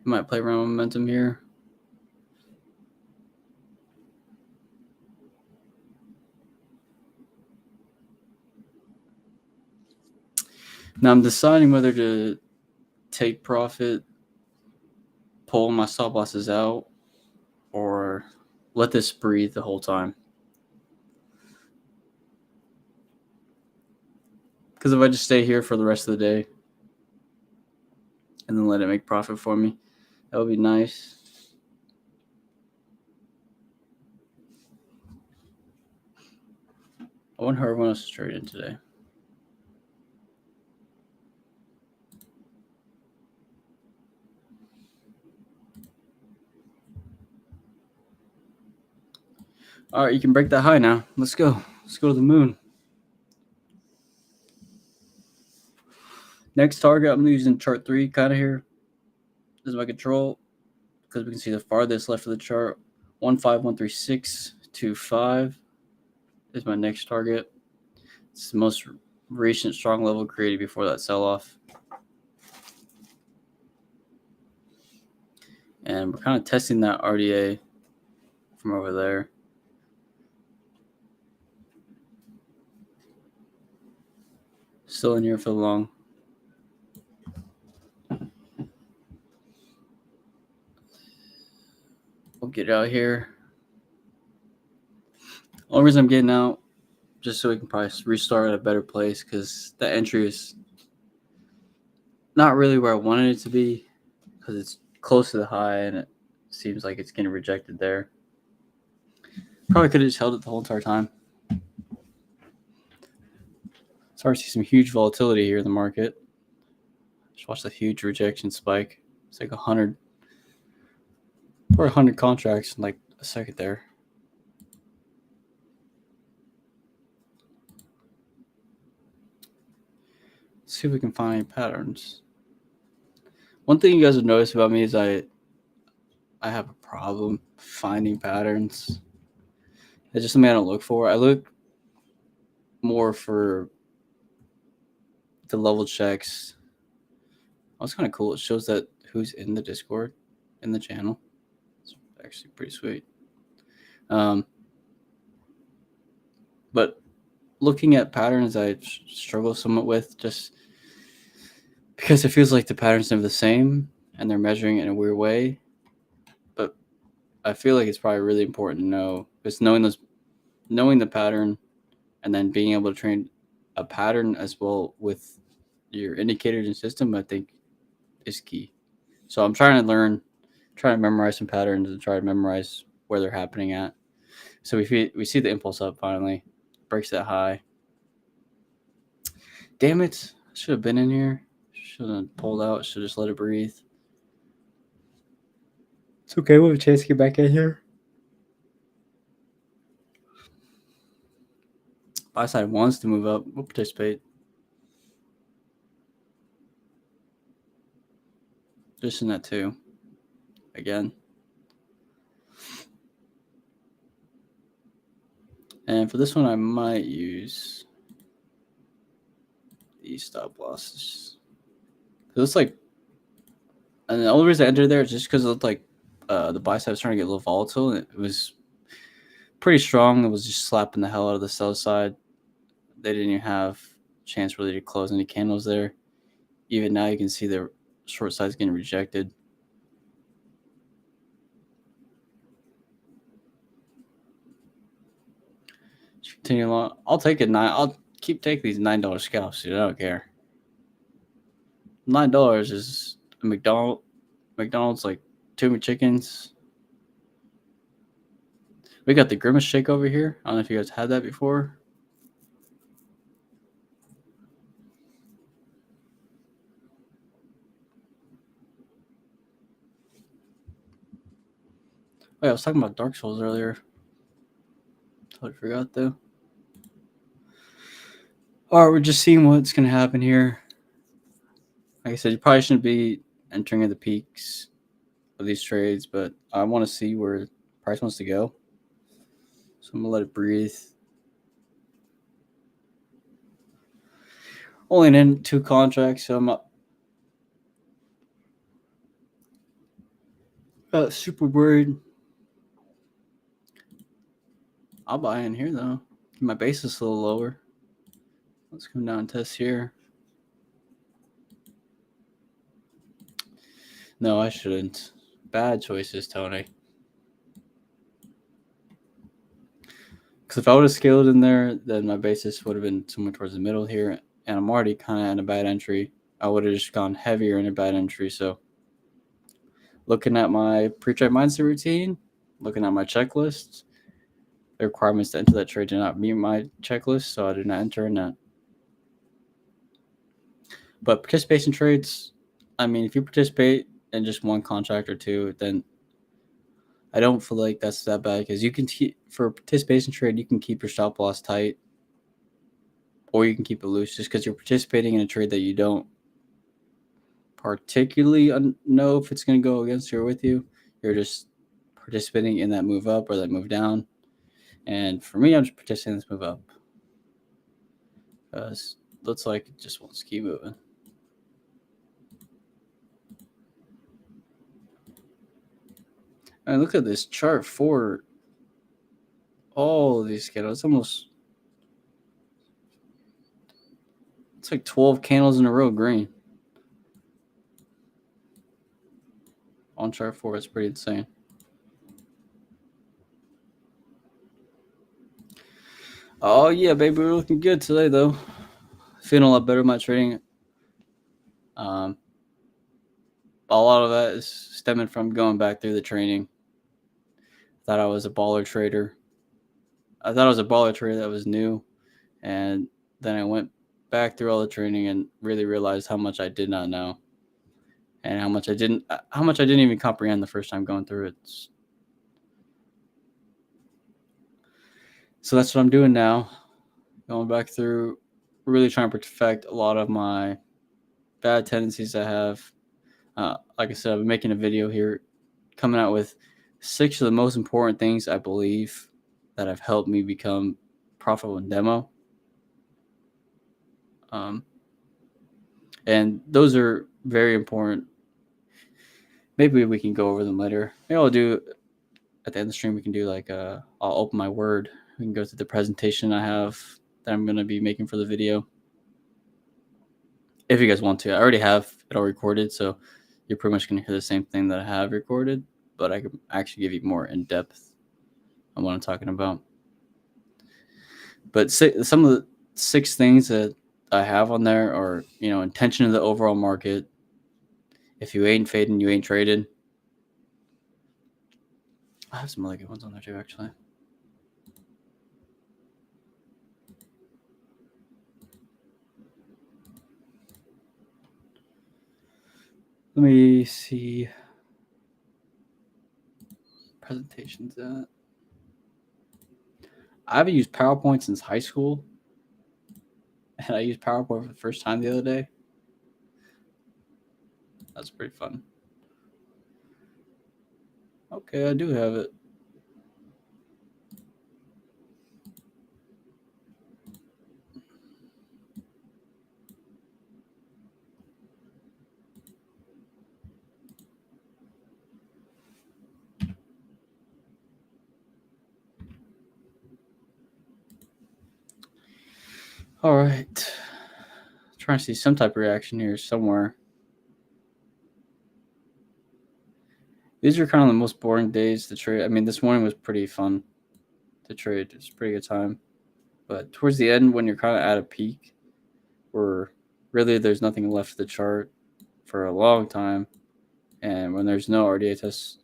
A: Might play around with momentum here. Now I'm deciding whether to take profit, pull my stop losses out, or let this breathe the whole time. Because if I just stay here for the rest of the day and then let it make profit for me, that would be nice. I wonder how everyone else is trading today. All right, you can break that high now. Let's go. Let's go to the moon. Next target, I'm using chart 3 kind of here. This is my control because we can see the farthest left of the chart. 1513625 is my next target. It's the most recent strong level created before that sell-off. And we're kind of testing that RDA from over there. Still in here for the long. We'll get out here. Only reason I'm getting out, just so we can probably restart at a better place, because the entry is not really where I wanted it to be, because it's close to the high and it seems like it's getting rejected there. Probably could have just held it the whole entire time. It's hard to see some huge volatility here in the market. Just watch the huge rejection spike. It's like 100 or 100 contracts in like a second there. Let's see if we can find any patterns. One thing you guys would notice about me is I have a problem finding patterns. It's just something I don't look for. I look more for the level checks. Oh, it's kind of cool. It shows that who's in the Discord, in the channel. It's actually pretty sweet. But looking at patterns, I struggle somewhat with, just because it feels like the patterns are the same and they're measuring it in a weird way. But I feel like it's probably really important to know, because knowing the pattern and then being able to train a pattern as well with your indicators and system, I think is key. So I'm trying to memorize some patterns and try to memorize where they're happening at. So we see the impulse up finally, breaks that high. Damn it! I should have been in here. Should have pulled out. Should just let it breathe. It's okay. We have a chance to get back in here. Buy side wants to move up. We'll participate. Just in that too. Again. And for this one, I might use these stop losses. It looks like, and the only reason I entered there is just because it looked like the buy side was trying to get a little volatile, and it was pretty strong. It was just slapping the hell out of the sell side. They didn't even have a chance really to close any candles there. Even now, you can see the short side's getting rejected. Just continue along. I'll take it. I'll keep taking these $9 scalps, dude. I don't care. $9 is a McDonald's like 2 McChickens. We got the Grimace Shake over here. I don't know if you guys had that before. Oh, yeah, I was talking about Dark Souls earlier. Totally forgot though. All right, we're just seeing what's going to happen here. Like I said, you probably shouldn't be entering at the peaks of these trades, but I want to see where price wants to go. So I'm going to let it breathe. Only in 2 contracts, so I'm not super worried. I'll buy in here though. My base is a little lower. Let's come down and test here. No, I shouldn't. Bad choices, Tony. Because if I would have scaled in there, then my basis would have been somewhere towards the middle here. And I'm already kind of in a bad entry. I would have just gone heavier in a bad entry. So looking at my pre-trade mindset routine, looking at my checklist, the requirements to enter that trade do not meet my checklist, so I did not enter in that. But participation trades, I mean, if you participate in just 1 contract or 2, then I don't feel like that's that bad because you can for a participation trade, you can keep your stop loss tight, or you can keep it loose just because you're participating in a trade that you don't particularly know if it's going to go against you or with you. You're just participating in that move up or that move down. And for me, I'm just participating in this move up because it looks like it just wants to keep moving. And look at this chart for all of these candles. It's like 12 candles in a row green. On chart 4, it's pretty insane. Oh yeah, baby, we're looking good today though. Feeling a lot better with my trading. A lot of that is stemming from going back through the training. Thought I was a baller trader. I thought I was a baller trader that was new, and then I went back through all the training and really realized how much I did not know, and how much I didn't even comprehend the first time going through it. So that's what I'm doing now. Going back through, really trying to perfect a lot of my bad tendencies I have. Like I said, I've been making a video here coming out with 6 of the most important things I believe that have helped me become profitable in demo. And those are very important. Maybe we can go over them later. Maybe I'll do at the end of the stream. We can do like I'll open my Word. We can go through the presentation I have that I'm going to be making for the video. If you guys want to, I already have it all recorded, so you're pretty much going to hear the same thing that I have recorded, but I can actually give you more in depth on what I'm talking about. But some of the 6 things that I have on there are, intention of the overall market. If you ain't fading, you ain't traded. I have some other good ones on there too, actually. Let me see. Presentations at. I haven't used PowerPoint since high school. And I used PowerPoint for the first time the other day. That's pretty fun. Okay, I do have it. All right. Trying to see some type of reaction here somewhere. These are kind of the most boring days to trade. I mean, this morning was pretty fun to trade. It's a pretty good time. But towards the end, when you're kind of at a peak where really there's nothing left of the chart, for a long time, and when there's no RDA test,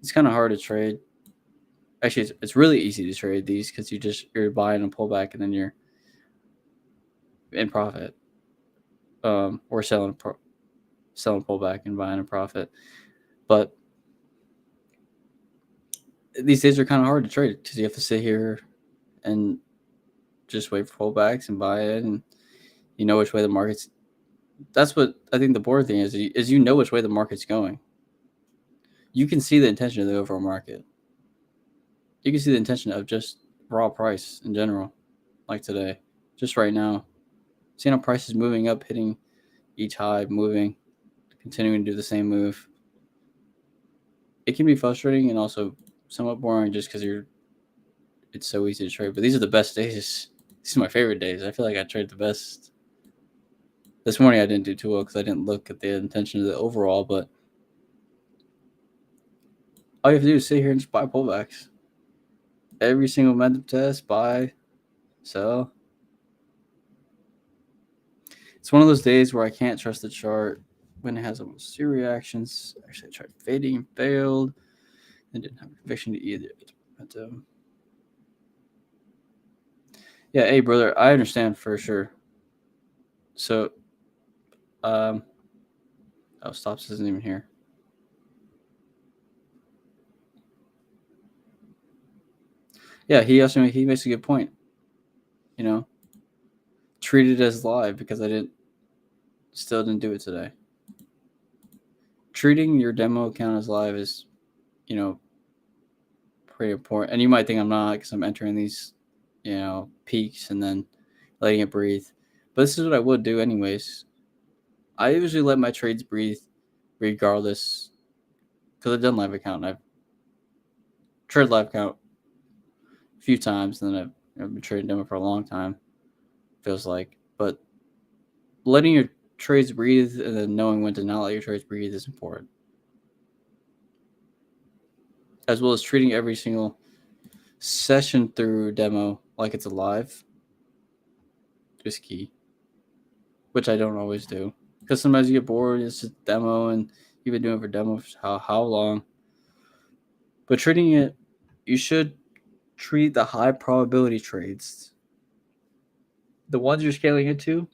A: it's kind of hard to trade. Actually, it's really easy to trade these because you're buying a pullback and then you're in profit, or selling pullback and buying a profit. But these days are kind of hard to trade because you have to sit here and just wait for pullbacks and buy it, and you know which way the market's. That's what I think the board thing is you know which way the market's going. You can see the intention of the overall market. You can see the intention of just raw price in general, like today, just right now. Seeing how price is moving up, hitting each high, moving, continuing to do the same move. It can be frustrating and also somewhat boring just because it's so easy to trade. But these are the best days. These are my favorite days. I feel like I trade the best. This morning I didn't do too well because I didn't look at the intention of the overall, but all you have to do is sit here and just buy pullbacks. Every single momentum test, buy, sell. It's one of those days where I can't trust the chart when it has almost zero reactions. Actually, I tried fading and failed. I didn't have conviction to either. But yeah, hey brother, I understand for sure. So, stops isn't even here. Yeah, he makes a good point. You know, treat it as live because I still didn't do it today. Treating your demo account as live is, pretty important. And you might think I'm not because I'm entering these, peaks and then letting it breathe. But this is what I would do anyways. I usually let my trades breathe regardless because I've done live account and I've traded live account a few times and then I've been trading demo for a long time, feels like. But letting your trades breathe and then knowing when to not let your trades breathe is important. As well as treating every single session through demo like it's alive is key, which I don't always do because sometimes you get bored. It's just demo, and you've been doing it for demo for how long? But treating it, you should treat the high probability trades, the ones you're scaling into,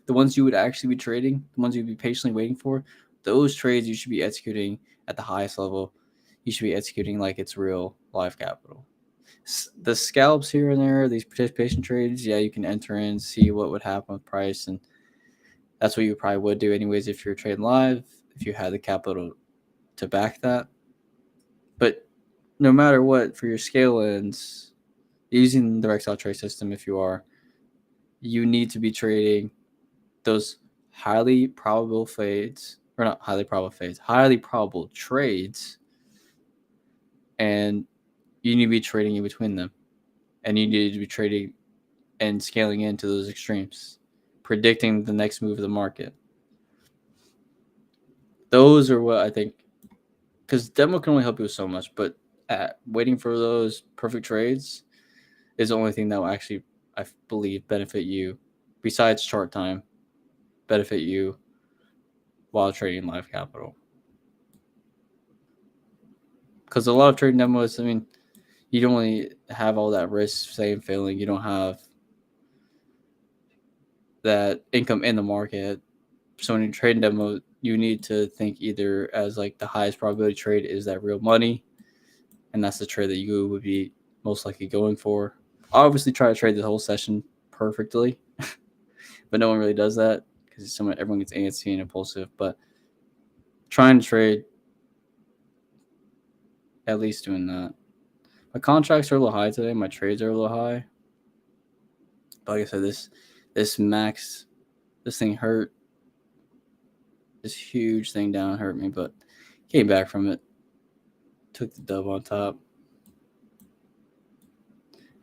A: the ones you would actually be trading, the ones you'd be patiently waiting for. Those trades you should be executing at the highest level. You should be executing like it's real live capital. The scalps here and there, these participation trades, yeah, you can enter in, see what would happen with price, and that's what you probably would do anyways if you're trading live, if you had the capital to back that. But no matter what, for your scale ends, using the direct style trade system, if you are, you need to be trading those highly probable fades, or not highly probable fades, highly probable trades, and you need to be trading in between them. And you need to be trading and scaling into those extremes, predicting the next move of the market. Those are what I think, because demo can only help you with so much, but waiting for those perfect trades is the only thing that will actually, I believe, benefit you, besides chart time, benefit you while trading live capital. Because a lot of trading demos, I mean, you don't really have all that risk, say, and failing. You don't have that income in the market. So when you're trading demo, you need to think either as like the highest probability trade is that real money, and that's the trade that you would be most likely going for. I obviously try to trade the whole session perfectly, but no one really does that because everyone gets antsy and impulsive. But trying to trade, at least doing that. My contracts are a little high today. My trades are a little high. But like I said, this max, this thing hurt. This huge thing down hurt me, but came back from it. Took the dub on top.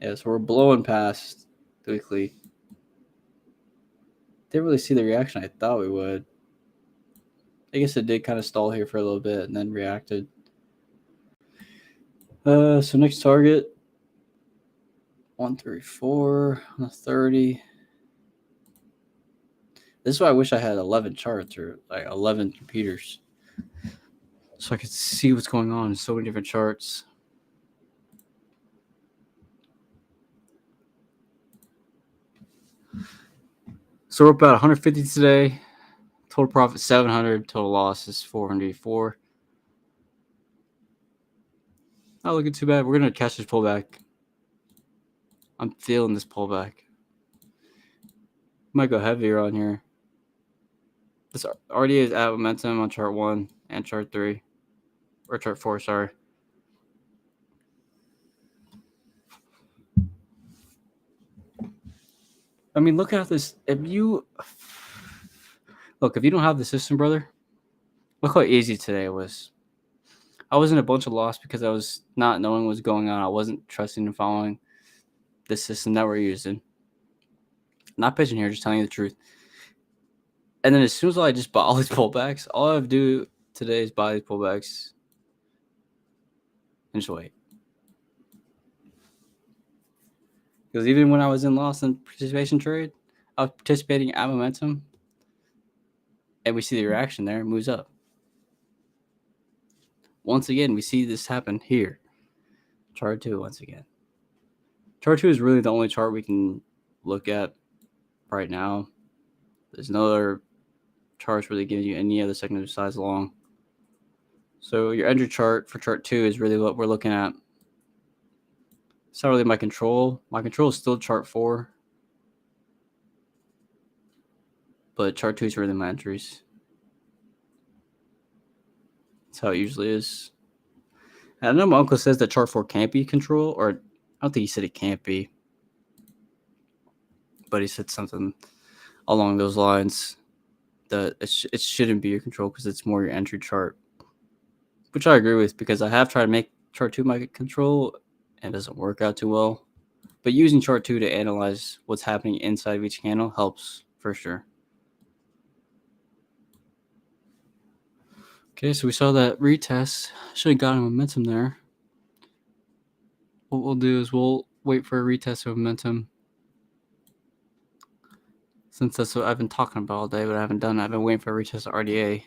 A: Yeah, so we're blowing past the weekly. Didn't really see the reaction I thought we would. I guess it did kind of stall here for a little bit and then reacted. So next target, 134 on the 30. This is why I wish I had 11 charts or like 11 computers, so I could see what's going on in so many different charts. So we're about 150 today. Total profit 700. Total loss is 484. Not looking too bad. We're gonna catch this pullback. I'm feeling this pullback. Might go heavier on here. This already is at momentum on chart 1 and chart 3. Or chart 4, sorry. I mean, look at this. If you don't have the system, brother, look how easy today was. I was in a bunch of loss because I was not knowing what was going on. I wasn't trusting and following the system that we're using. Not pitching here, just telling you the truth. And then as soon as I just bought all these pullbacks, all I have to do today is buy these pullbacks and just wait. Because even when I was in loss in participation trade, I was participating at momentum, and we see the reaction there, it moves up. Once again, we see this happen here. Chart 2 once again. Chart 2 is really the only chart we can look at right now. There's no other charts really giving you any other secondary size long. So your entry chart for chart 2 is really what we're looking at. It's not really my control. My control is still chart 4. But chart 2 is really my entries. That's how it usually is. And I know my uncle says that chart 4 can't be control, or I don't think he said it can't be. But he said something along those lines that it shouldn't be your control because it's more your entry chart. Which I agree with, because I have tried to make chart 2 my control and it doesn't work out too well. But using chart 2 to analyze what's happening inside of each candle helps for sure. Okay, so we saw that retest. Should have gotten momentum there. What we'll do is we'll wait for a retest of momentum. Since that's what I've been talking about all day, but I haven't done it. I've been waiting for a retest of RDA.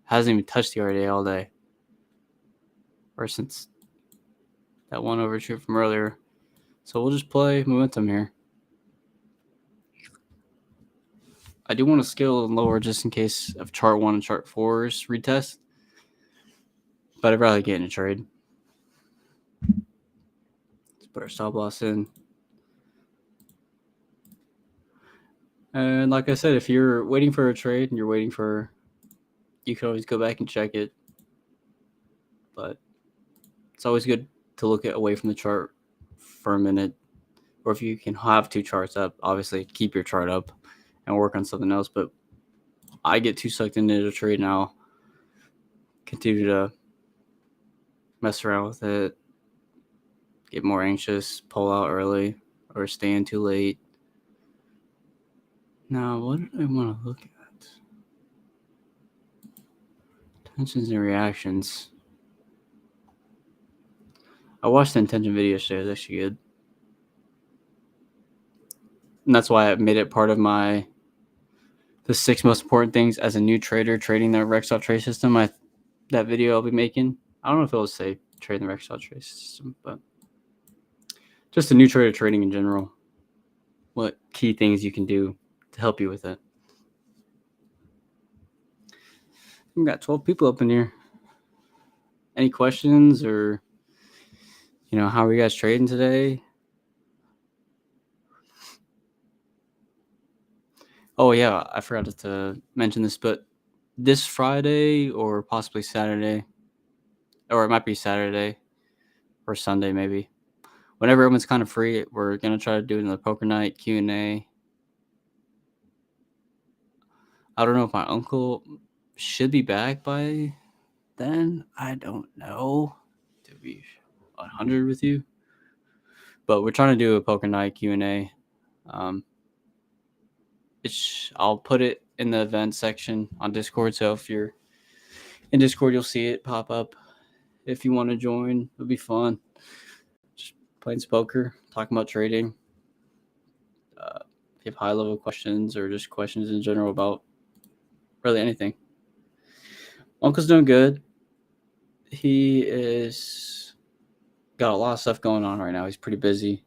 A: Hasn't even touched the RDA all day. Or since that one overshoot from earlier. So we'll just play momentum here. I do want to scale and lower just in case of chart 1 and chart 4's retest. But I'd rather get in a trade. Let's put our stop loss in. And like I said, if you're waiting for a trade and you can always go back and check it. But it's always good to look away from the chart for a minute. Or if you can have 2 charts up, obviously keep your chart up and work on something else. But I get too sucked into the trade now. Continue to mess around with it. Get more anxious, pull out early, or stay in too late. Now, what do I want to look at? Tensions and reactions. I watched the intention video yesterday. It was actually good. And that's why I made it part of the 6 most important things as a new trader trading the Rexall trade system. That video I'll be making. I don't know if it'll say trading the Rexall trade system, but just a new trader trading in general. What key things you can do to help you with it. We got 12 people up in here. Any questions, or how are you guys trading today? Oh yeah, I forgot to mention this, but this Friday or possibly Saturday, or it might be Saturday or Sunday maybe, whenever everyone's kind of free, we're gonna try to do another poker night Q&A. I don't know if my uncle should be back by then. I don't know, to be 100 with you, but we're trying to do a poker night Q&A. I'll put it in the event section on Discord, so if you're in Discord, you'll see it pop up. If you want to join, it'll be fun. Just playing poker, talking about trading. If you have high-level questions or just questions in general about really anything. Uncle's doing good. He is got a lot of stuff going on right now. He's pretty busy.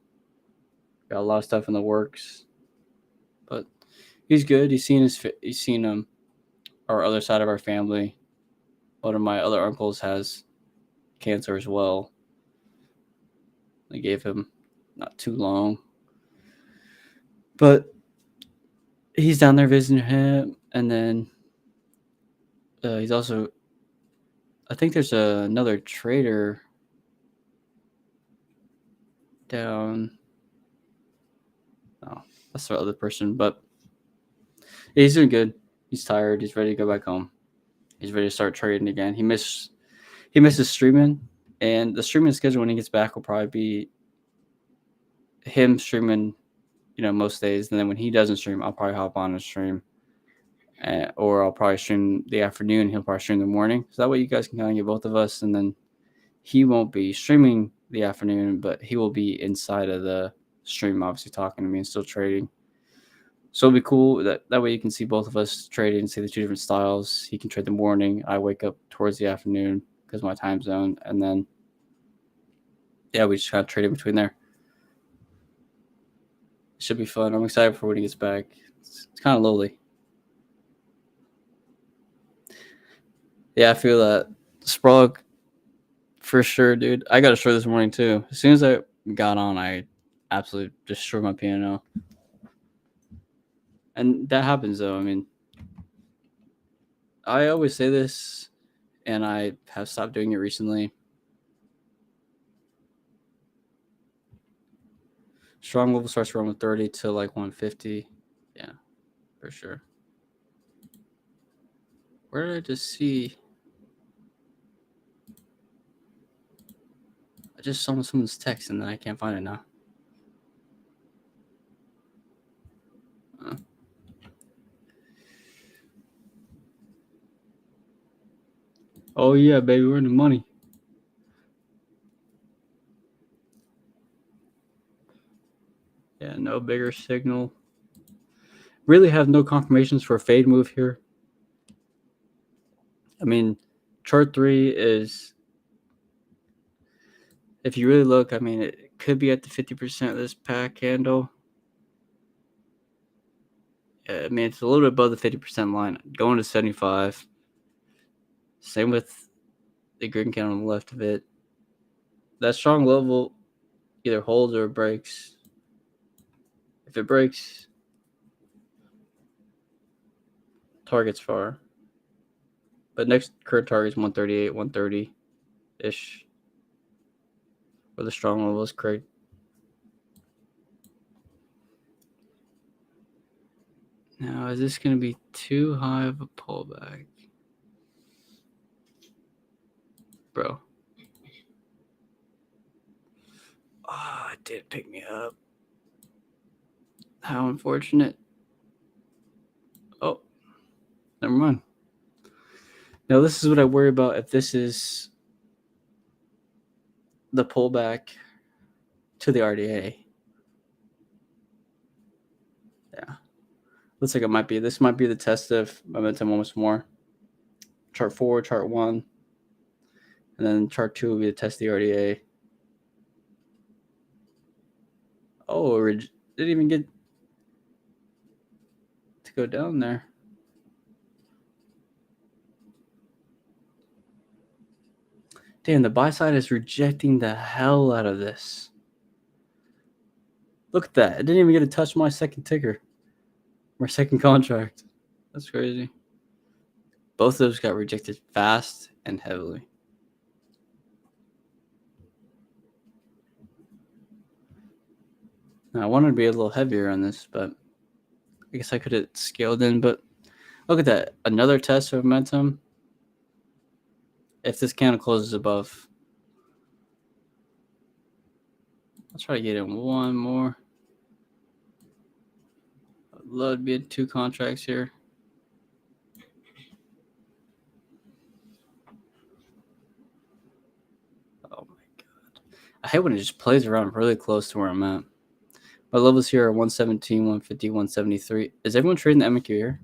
A: Got a lot of stuff in the works, but he's good. He's seen our other side of our family. One of my other uncles has cancer as well. They gave him not too long, but he's down there visiting him, and then he's also. I think there's another trader down. Oh, that's the other person, but he's doing good. He's tired. He's ready to go back home. He's ready to start trading again. He misses streaming, and the streaming schedule when he gets back will probably be him streaming, most days. And then when he doesn't stream, I'll probably hop on and stream, or I'll probably stream the afternoon. He'll probably stream the morning. So that way you guys can kind of get both of us, and then he won't be streaming the afternoon, but he will be inside of the stream, obviously talking to me and still trading. So it'll be cool that way you can see both of us trading and see the two different styles. He can trade the morning. I wake up towards the afternoon because of my time zone. And then, we just kind of trade in between there. It should be fun. I'm excited for when he gets back. It's kind of lonely. Yeah, I feel that. Sprague, for sure, dude. I got a short this morning, too. As soon as I got on, I absolutely destroyed my piano. And that happens, though. I mean, I always say this, and I have stopped doing it recently. Strong level starts from 130 to like 150. Yeah, for sure. Where did I just see? I just saw someone's text, and then I can't find it now. Oh, yeah, baby, we're in the money. Yeah, no bigger signal. Really have no confirmations for a fade move here. I mean, chart 3 is, if you really look, I mean, it could be at the 50% of this pack candle. I mean, it's a little bit above the 50% line, going to 75. Same with the green candle on the left of it. That strong level either holds or breaks. If it breaks, target's far. But next current target is 138, 130-ish. Where the strong level is correct. Now, is this going to be too high of a pullback? Bro. Oh, it did pick me up. How unfortunate. Oh, never mind. Now, this is what I worry about if this is the pullback to the RDA. Yeah. Looks like this might be the test of momentum once more. Chart 4, chart 1. And then chart 2 will be the test of the RDA. Oh, it didn't even get to go down there. Damn, the buy side is rejecting the hell out of this. Look at that. It didn't even get to touch my second ticker. My second contract. That's crazy. Both of those got rejected fast and heavily. Now, I wanted to be a little heavier on this, but I guess I could have scaled in. But look at that. Another test of momentum. If this candle closes above, I'll try to get in one more. I'd love to be in 2 contracts here. Oh my god. I hate when it just plays around really close to where I'm at. My levels here are 117, 150, 173. Is everyone trading the MQ here?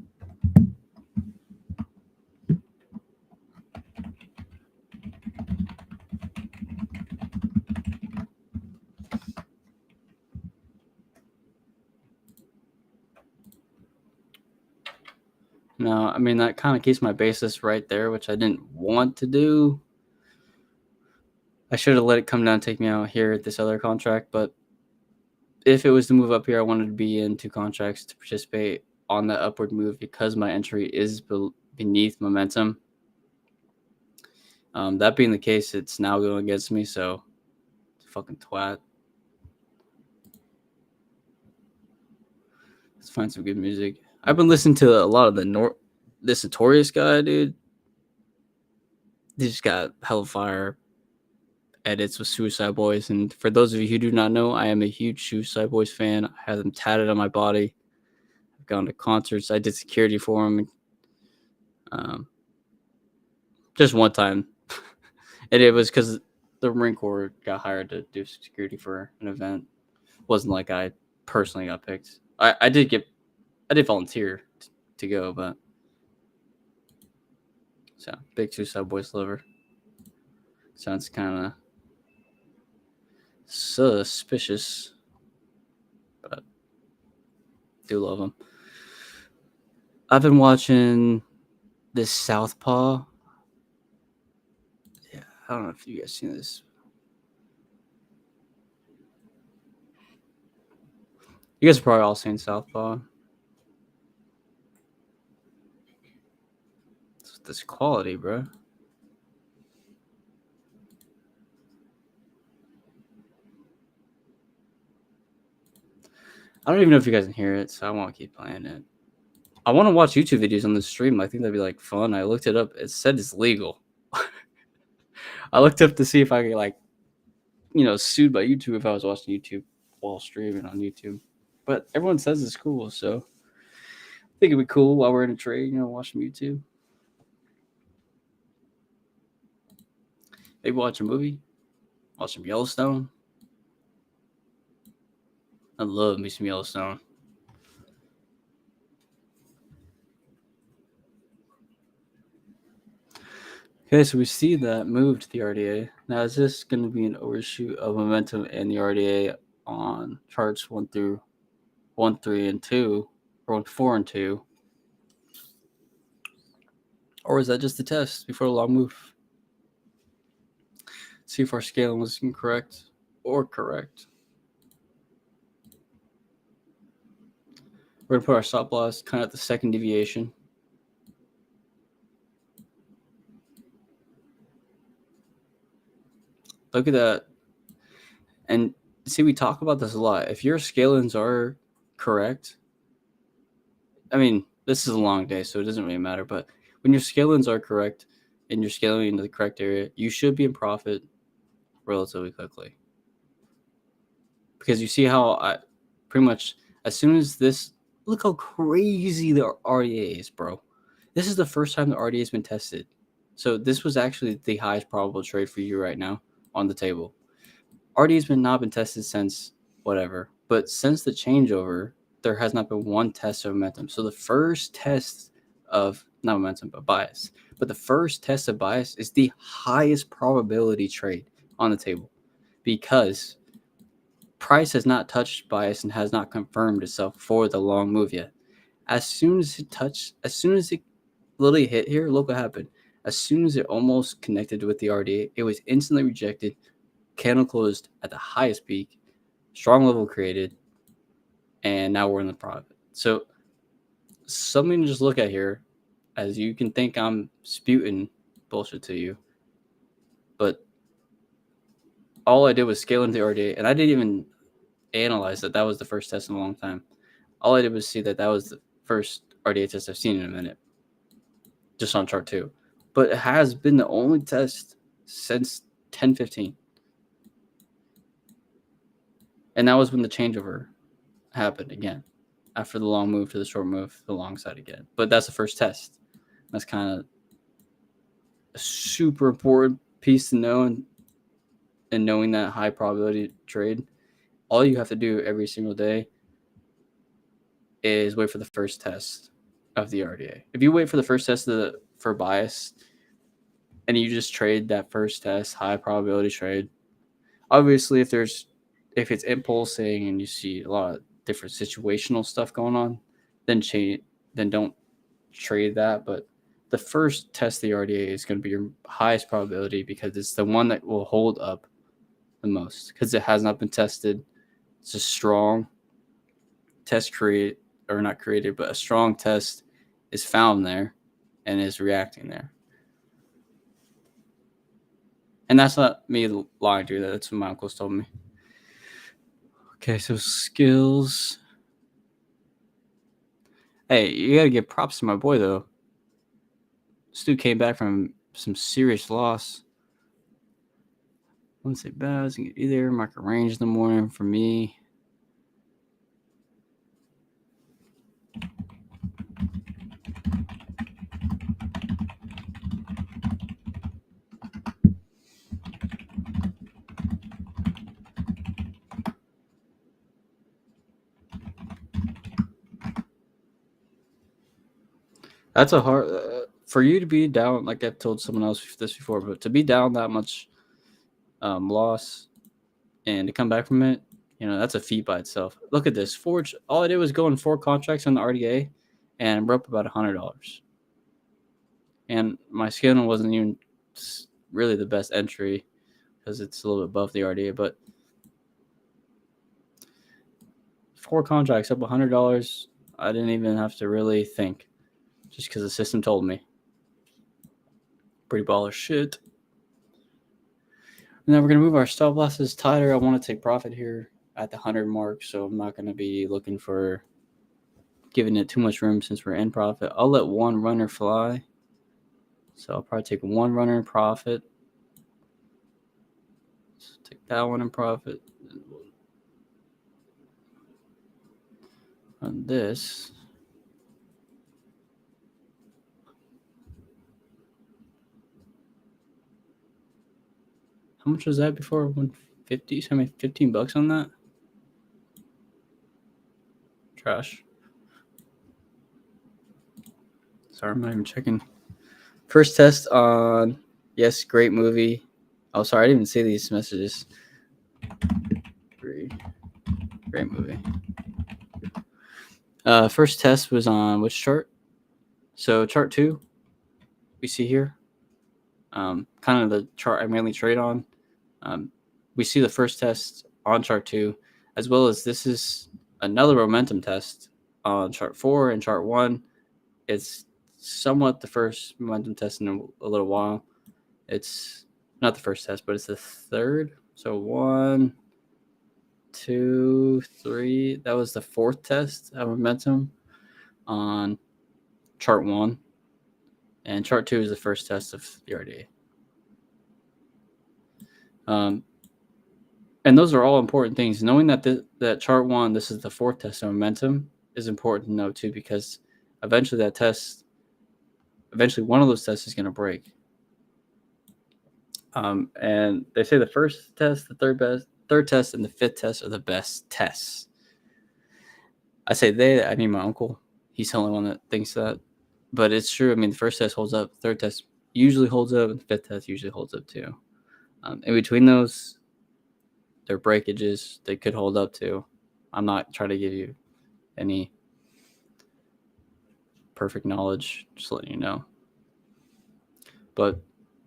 A: No, I mean, that kind of keeps my basis right there, which I didn't want to do. I should have let it come down and take me out here at this other contract, but if it was to move up here, I wanted to be in 2 contracts to participate on that upward move because my entry is beneath momentum. That being the case, it's now going against me, so fucking twat. Let's find some good music. I've been listening to a lot of this Notorious guy, dude. He just got hellfire edits with Suicide Boys, and for those of you who do not know, I am a huge Suicide Boys fan. I have them tatted on my body. I've gone to concerts. I did security for them. Just one time, and it was because the Marine Corps got hired to do security for an event. It wasn't like I personally got picked. I did volunteer to go, but so big Suicide Boys lover. Sounds kind of suspicious, but do love them. I've been watching this Southpaw. Yeah, I don't know if you guys seen this. You guys are probably all seen Southpaw. It's this quality, bro. I don't even know if you guys can hear it, so I won't keep playing it. I want to watch YouTube videos on this stream. I think that'd be like fun. I looked it up. It said it's legal. I looked up to see if I could like, sued by YouTube if I was watching YouTube while streaming on YouTube. But everyone says it's cool, so I think it'd be cool while we're in a trade, watching YouTube. Maybe watch a movie. Watch some Yellowstone. I love me some Yellowstone. Okay, so we see that move to the RDA. Now, is this going to be an overshoot of momentum in the RDA on charts 1 through 1, 3, and 2, or 1, 4, and 2? Or is that just a test before a long move? See if our scaling was incorrect or correct. We're going to put our stop loss kind of at the second deviation. Look at that. And see, we talk about this a lot. If your scalings are correct, I mean, this is a long day, so it doesn't really matter. But when your scalings are correct and you're scaling into the correct area, you should be in profit relatively quickly. Because you see how I pretty much, as soon as this, look how crazy the RDA is, bro. This is the first time the RDA has been tested. So this was actually the highest probable trade for you right now on the table. RDA has not been tested since whatever, but since the changeover, there has not been one test of momentum. So the first test of, not momentum, but bias. But the first test of bias is the highest probability trade on the table because price has not touched bias and has not confirmed itself for the long move yet. As soon as it literally hit here, look what happened. As soon as it almost connected with the RDA, it was instantly rejected. Candle closed at the highest peak, strong level created, and now we're in the profit. So something to just look at here, as you can think I'm spewing bullshit to you, but all I did was scale into the RDA, and I didn't even analyze that was the first test in a long time. All I did was see that was the first RDA test I've seen in a minute, just on chart 2. But it has been the only test since 10:15. And that was when the changeover happened again, after the long move to the short move to the long side again. But that's the first test. That's kind of a super important piece to know, and knowing that high probability trade. all you have to do every single day is wait for the first test of the RDA. If you wait for the first test for bias and you just trade that first test, high probability trade, obviously if it's impulsing and you see a lot of different situational stuff going on, then don't trade that. But the first test of the RDA is going to be your highest probability because it's the one that will hold up the most because it has not been tested. It's a strong test but a strong test is found there and is reacting there. And that's not me lying to you. That's what my uncles told me. Okay, so skills. Hey, you gotta give props to my boy though. Stu came back from some serious loss. I wouldn't say bad. I was gonna get either market range in the morning for me. That's a hard for you to be down. Like I've told someone else this before, but to be down that much loss and to come back from it, that's a feat by itself. Look at this. Forge. All I did was go in 4 contracts on the RDA, and we're up about $100. And my skin wasn't even really the best entry because it's a little bit above the RDA, but 4 contracts up $100. I didn't even have to really think, just because the system told me. Pretty baller shit. And then we're gonna move our stop losses tighter. I want to take profit here at the 100 mark, so I'm not gonna be looking for giving it too much room since we're in profit. I'll let one runner fly. So I'll probably take one runner in profit. So take that one in profit. On this. How much was that before? 150? So I made $15 on that. Trash. Sorry, I'm not even checking. First test on yes, great movie. Oh, sorry, I didn't even see these messages. Great movie. First test was on which chart? So chart 2, we see here. Kind of the chart I mainly trade on. We see the first test on chart 2, as well as this is another momentum test on chart 4 and chart 1. It's somewhat the first momentum test in a little while. It's not the first test, but it's the third. So 1, 2, 3. That was the 4th test of momentum on chart 1. And chart 2 is the first test of the RDA. And those are all important things. Knowing that that chart 1, this is the 4th test of momentum, is important to know too, because eventually one of those tests is going to break. And they say the first test, the third test, and the 5th test are the best tests. I say I mean my uncle. He's the only one that thinks that. But it's true. I mean, the first test holds up. The third test usually holds up. And the 5th test usually holds up too. In between those, they're breakages. They could hold up too. I'm not trying to give you any perfect knowledge. Just letting you know. But,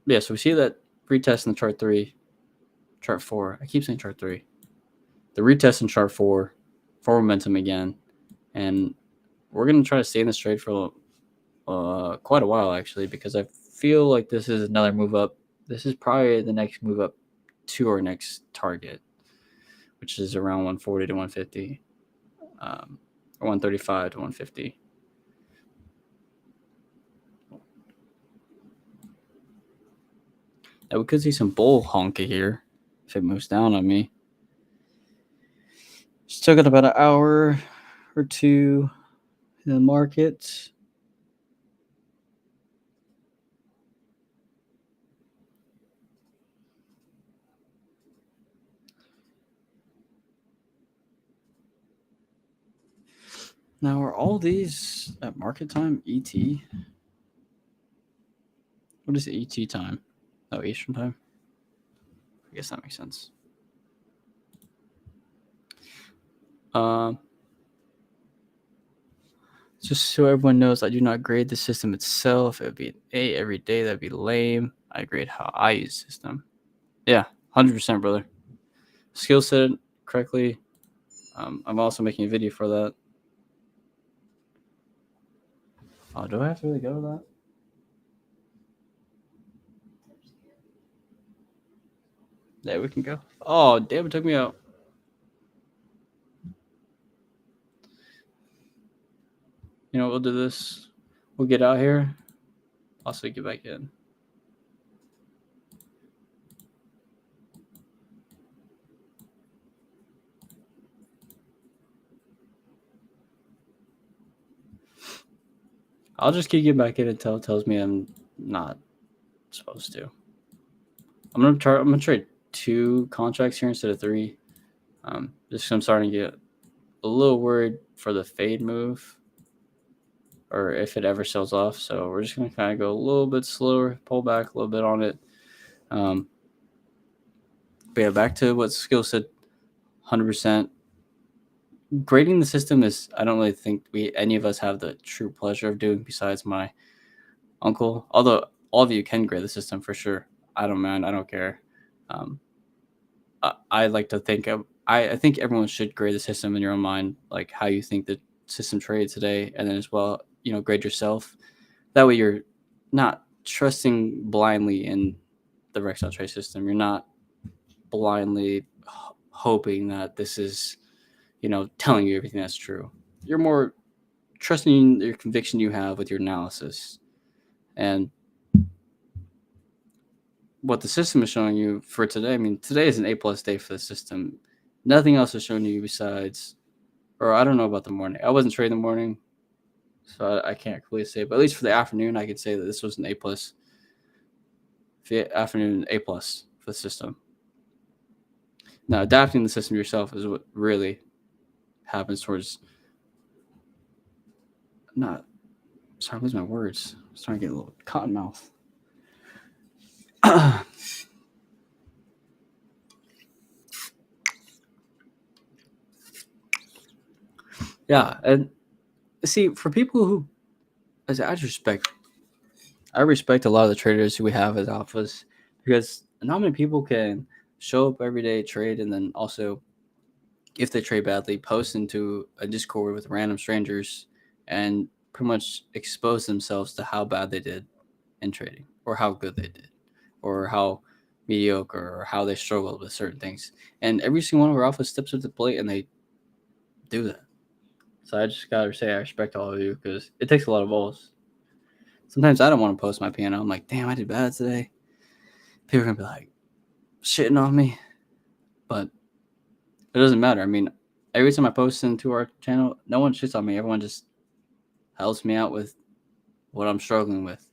A: yeah, so we see that retest in the chart 3, chart 4. I keep saying chart 3. The retest in chart 4 for momentum again. And we're going to try to stay in this trade for quite a while, actually, because I feel like this is another move up. This is probably the next move up to our next target, which is around 140 to 150, or 135 to 150. Now we could see some bull honka here if it moves down on me. Still got about an hour or two in the market. Now, are all these at market time? ET? What is ET time? Oh, Eastern time? I guess that makes sense. Just so everyone knows, I do not grade the system itself. It would be an A every day. That'd be lame. I grade how I use the system. Yeah, 100%, brother. Skill set correctly. I'm also making a video for that. Oh, do I have to really go to that? There we can go. Oh, damn, it took me out. You know, we'll do this. We'll get out here. Also, get back in. I'll just keep getting back in until it tells me I'm not supposed to. I'm gonna trade 2 contracts here instead of 3. Just 'cause I'm starting to get a little worried for the fade move, or if it ever sells off. So we're just gonna kind of go a little bit slower, pull back a little bit on it. But yeah, back to what Skill said. 100%. Grading the system is, I don't really think any of us have the true pleasure of doing, besides my uncle. Although all of you can grade the system for sure. I don't mind. I don't care. I like to think I think everyone should grade the system in your own mind, like how you think the system trades today, and then as well, grade yourself. That way, you're not trusting blindly in the Rexel trade system. You're not blindly hoping that this is, telling you everything that's true. You're more trusting your conviction you have with your analysis. And what the system is showing you for today, I mean, today is an A+ day for the system. Nothing else is showing you besides, or I don't know about the morning. I wasn't trading the morning, so I can't clearly say. But at least for the afternoon, I could say that this was an A+. For the afternoon, A+ for the system. Now, adapting the system yourself is what really happens towards. Not. Sorry, I lose my words. I'm starting to get a little cotton mouth. Yeah, and see, for people who, as I respect a lot of the traders who we have as alphas, because not many people can show up every day, trade, and then also, if they trade badly, post into a Discord with random strangers and pretty much expose themselves to how bad they did in trading, or how good they did, or how mediocre, or how they struggled with certain things. And every single one of our alphas steps up to the plate and they do that. So I just gotta say I respect all of you, because it takes a lot of balls. Sometimes I don't want to post my piano. I'm like, damn, I did bad today. People are gonna be like shitting on me, but it doesn't matter. I mean, every time I post into our channel, no one shits on me. Everyone just helps me out with what I'm struggling with,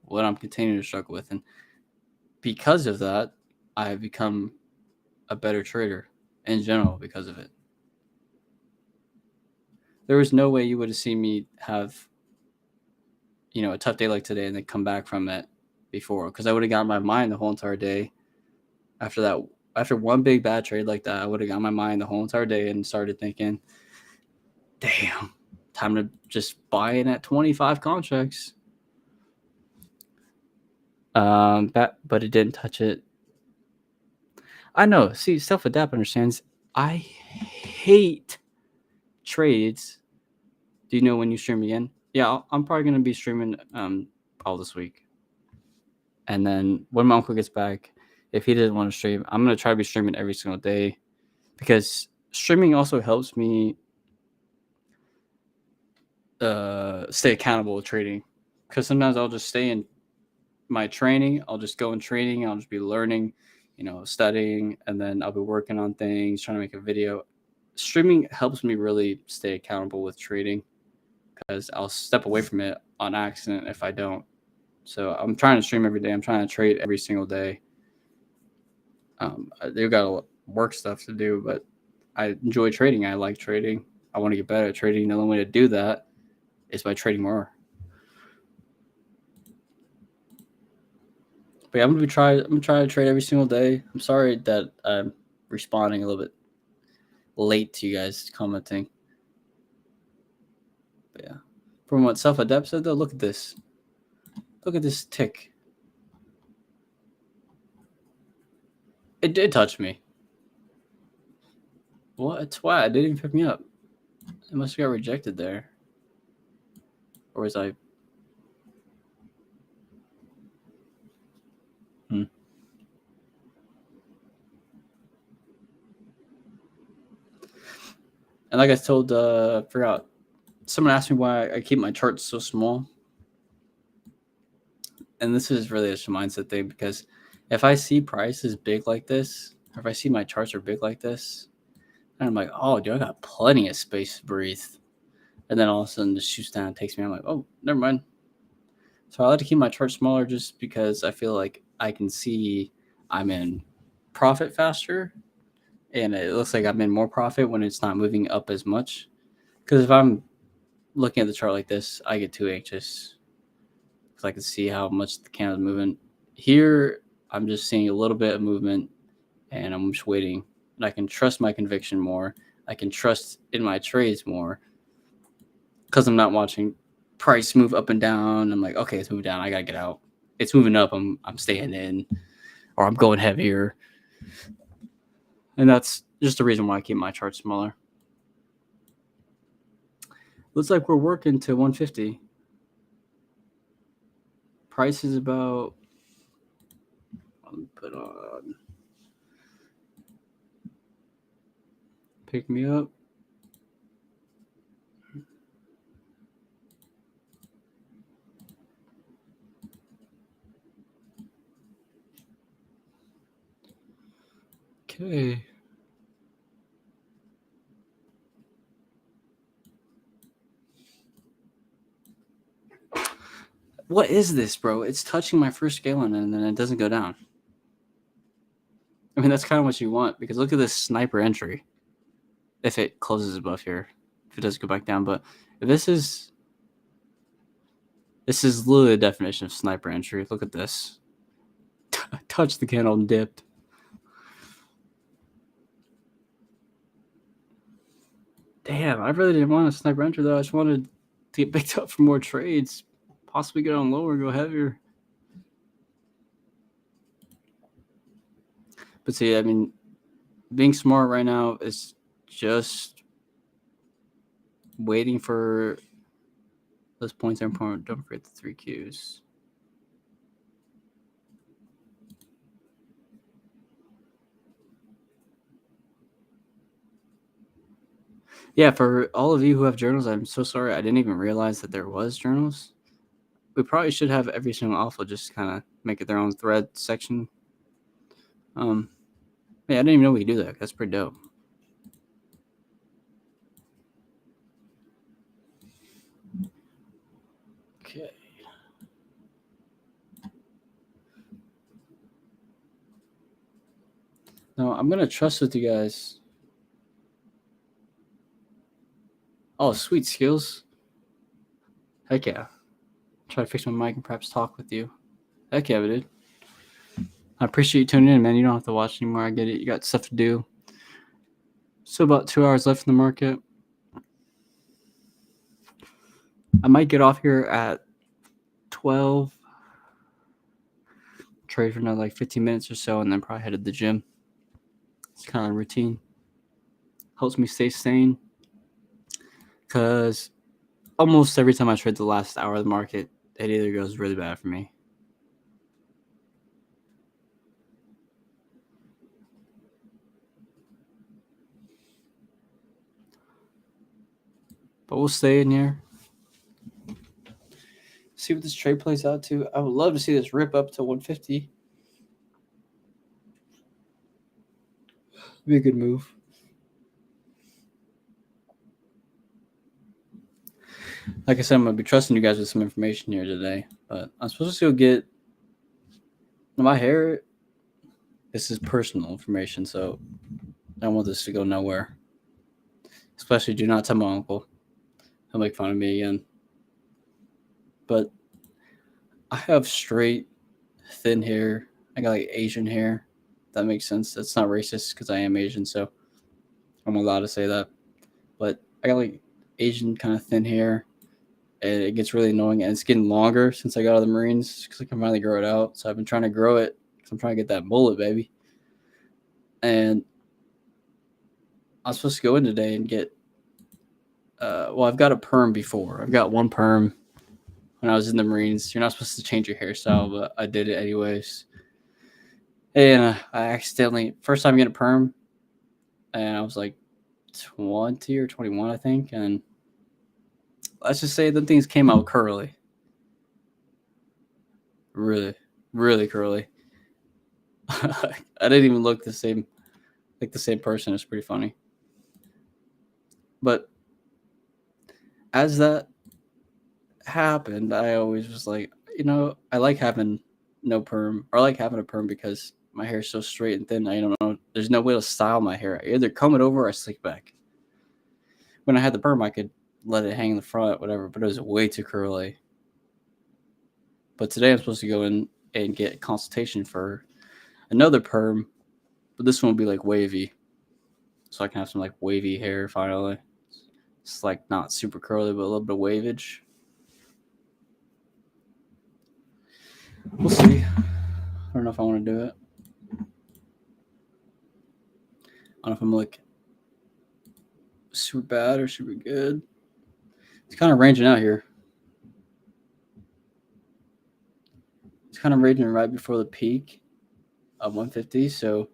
A: what I'm continuing to struggle with, and because of that, I have become a better trader in general because of it. There was no way you would have seen me have, a tough day like today and then come back from it before, because I would have got my mind the whole entire day. After one big bad trade like that, I would have got my mind the whole entire day and started thinking, damn, time to just buy in at 25 contracts. But it didn't touch it. I know. See, self-adapt understands. I hate trades. Do you know when you stream again? Yeah, I'm probably gonna be streaming all this week. And then when my uncle gets back, if he doesn't want to stream, I'm gonna try to be streaming every single day, because streaming also helps me stay accountable with trading. Because sometimes I'll just stay in my training. I'll just go in training. I'll just be learning, studying, and then I'll be working on things, trying to make a video. Streaming helps me really stay accountable with trading, because I'll step away from it on accident if I don't. So I'm trying to stream every day. I'm trying to trade every single day. They've got work stuff to do, but I enjoy trading. I like trading. I want to get better at trading. The only way to do that is by trading more. But yeah, I'm gonna try to trade every single day. I'm sorry that I'm responding a little bit late to you guys commenting. But yeah, from what Self-Adept said though, look at this. Look at this tick. It did touch me. What? Why? It didn't even pick me up. It must have got rejected there. Or was I? And like I told, forgot. Someone asked me why I keep my charts so small. And this is really just a mindset thing, because if I see prices big like this, or if I see my charts are big like this, and I'm like, oh, dude, I got plenty of space to breathe. And then all of a sudden, this shoots down and takes me. I'm like, oh, never mind. So I like to keep my chart smaller just because I feel like I can see I'm in profit faster, and it looks like I'm in more profit when it's not moving up as much. Because if I'm looking at the chart like this, I get too anxious because I can see how much the candle is moving. Here, I'm just seeing a little bit of movement, and I'm just waiting. And I can trust my conviction more. I can trust in my trades more because I'm not watching price move up and down. I'm like, okay, it's moving down. I gotta get out. It's moving up. I'm staying in, or I'm going heavier. And that's just the reason why I keep my chart smaller. Looks like we're working to 150. Price is about. Let me put on. Pick me up. Okay. What is this, bro? It's touching my first scaling and then it doesn't go down. I mean, that's kind of what you want, because look at this sniper entry. If it closes above here, if it doesn't go back down, but if this is literally the definition of sniper entry. Look at this. Touch the candle and dipped. Damn, I really didn't want a sniper entry though. I just wanted to get picked up for more trades, possibly get on lower, go heavier. But see, I mean, being smart right now is just waiting for those points are important. Don't forget the 3 Qs. Yeah, for all of you who have journals, I'm so sorry. I didn't even realize that there was journals. We probably should have every single alpha just kind of make it their own thread section. Yeah, I didn't even know we could do that. That's pretty dope. Okay. Now I'm gonna trust with you guys. Oh, sweet skills. Heck yeah. Try to fix my mic and perhaps talk with you. Heck yeah, dude. I appreciate you tuning in, man. You don't have to watch anymore. I get it. You got stuff to do. So about 2 hours left in the market. I might get off here at 12. Trade for another like 15 minutes or so, and then probably head to the gym. It's kind of a routine. Helps me stay sane. Because almost every time I trade the last hour of the market, it either goes really bad for me. But we'll stay in here. See what this trade plays out to. I would love to see this rip up to 150. Be a good move. Like I said, I'm going to be trusting you guys with some information here today. But I'm supposed to go get my hair. This is personal information, so I don't want this to go nowhere. Especially do not tell my uncle. He'll make fun of me again. But I have straight, thin hair. I got like Asian hair. That makes sense. That's not racist because I am Asian, so I'm allowed to say that. But I got like Asian kind of thin hair, and it gets really annoying. And it's getting longer since I got out of the Marines because I can finally grow it out. So I've been trying to grow it because I'm trying to get that mullet, baby. And I was supposed to go in today and get. Well, I've got a perm before. I've got one perm when I was in the Marines. You're not supposed to change your hairstyle, but I did it anyways. And I accidentally first time getting a perm, and I was like 20 or 21, I think, and let's just say the things came out curly, really, really curly. I didn't even look the same, like the same person. It's pretty funny. But as that happened, I always was like, I like having no perm, or I like having a perm because my hair is so straight and thin. I don't know. There's no way to style my hair. I either comb it over or I slick back. When I had the perm, I could let it hang in the front, whatever, but it was way too curly. But today I'm supposed to go in and get a consultation for another perm, but this one will be like wavy. So I can have some like wavy hair finally. It's like not super curly, but a little bit of wavage. We'll see. I don't know if I want to do it. I don't know if I'm like super bad or super good. It's kind of ranging out here. It's kind of ranging right before the peak of 150, so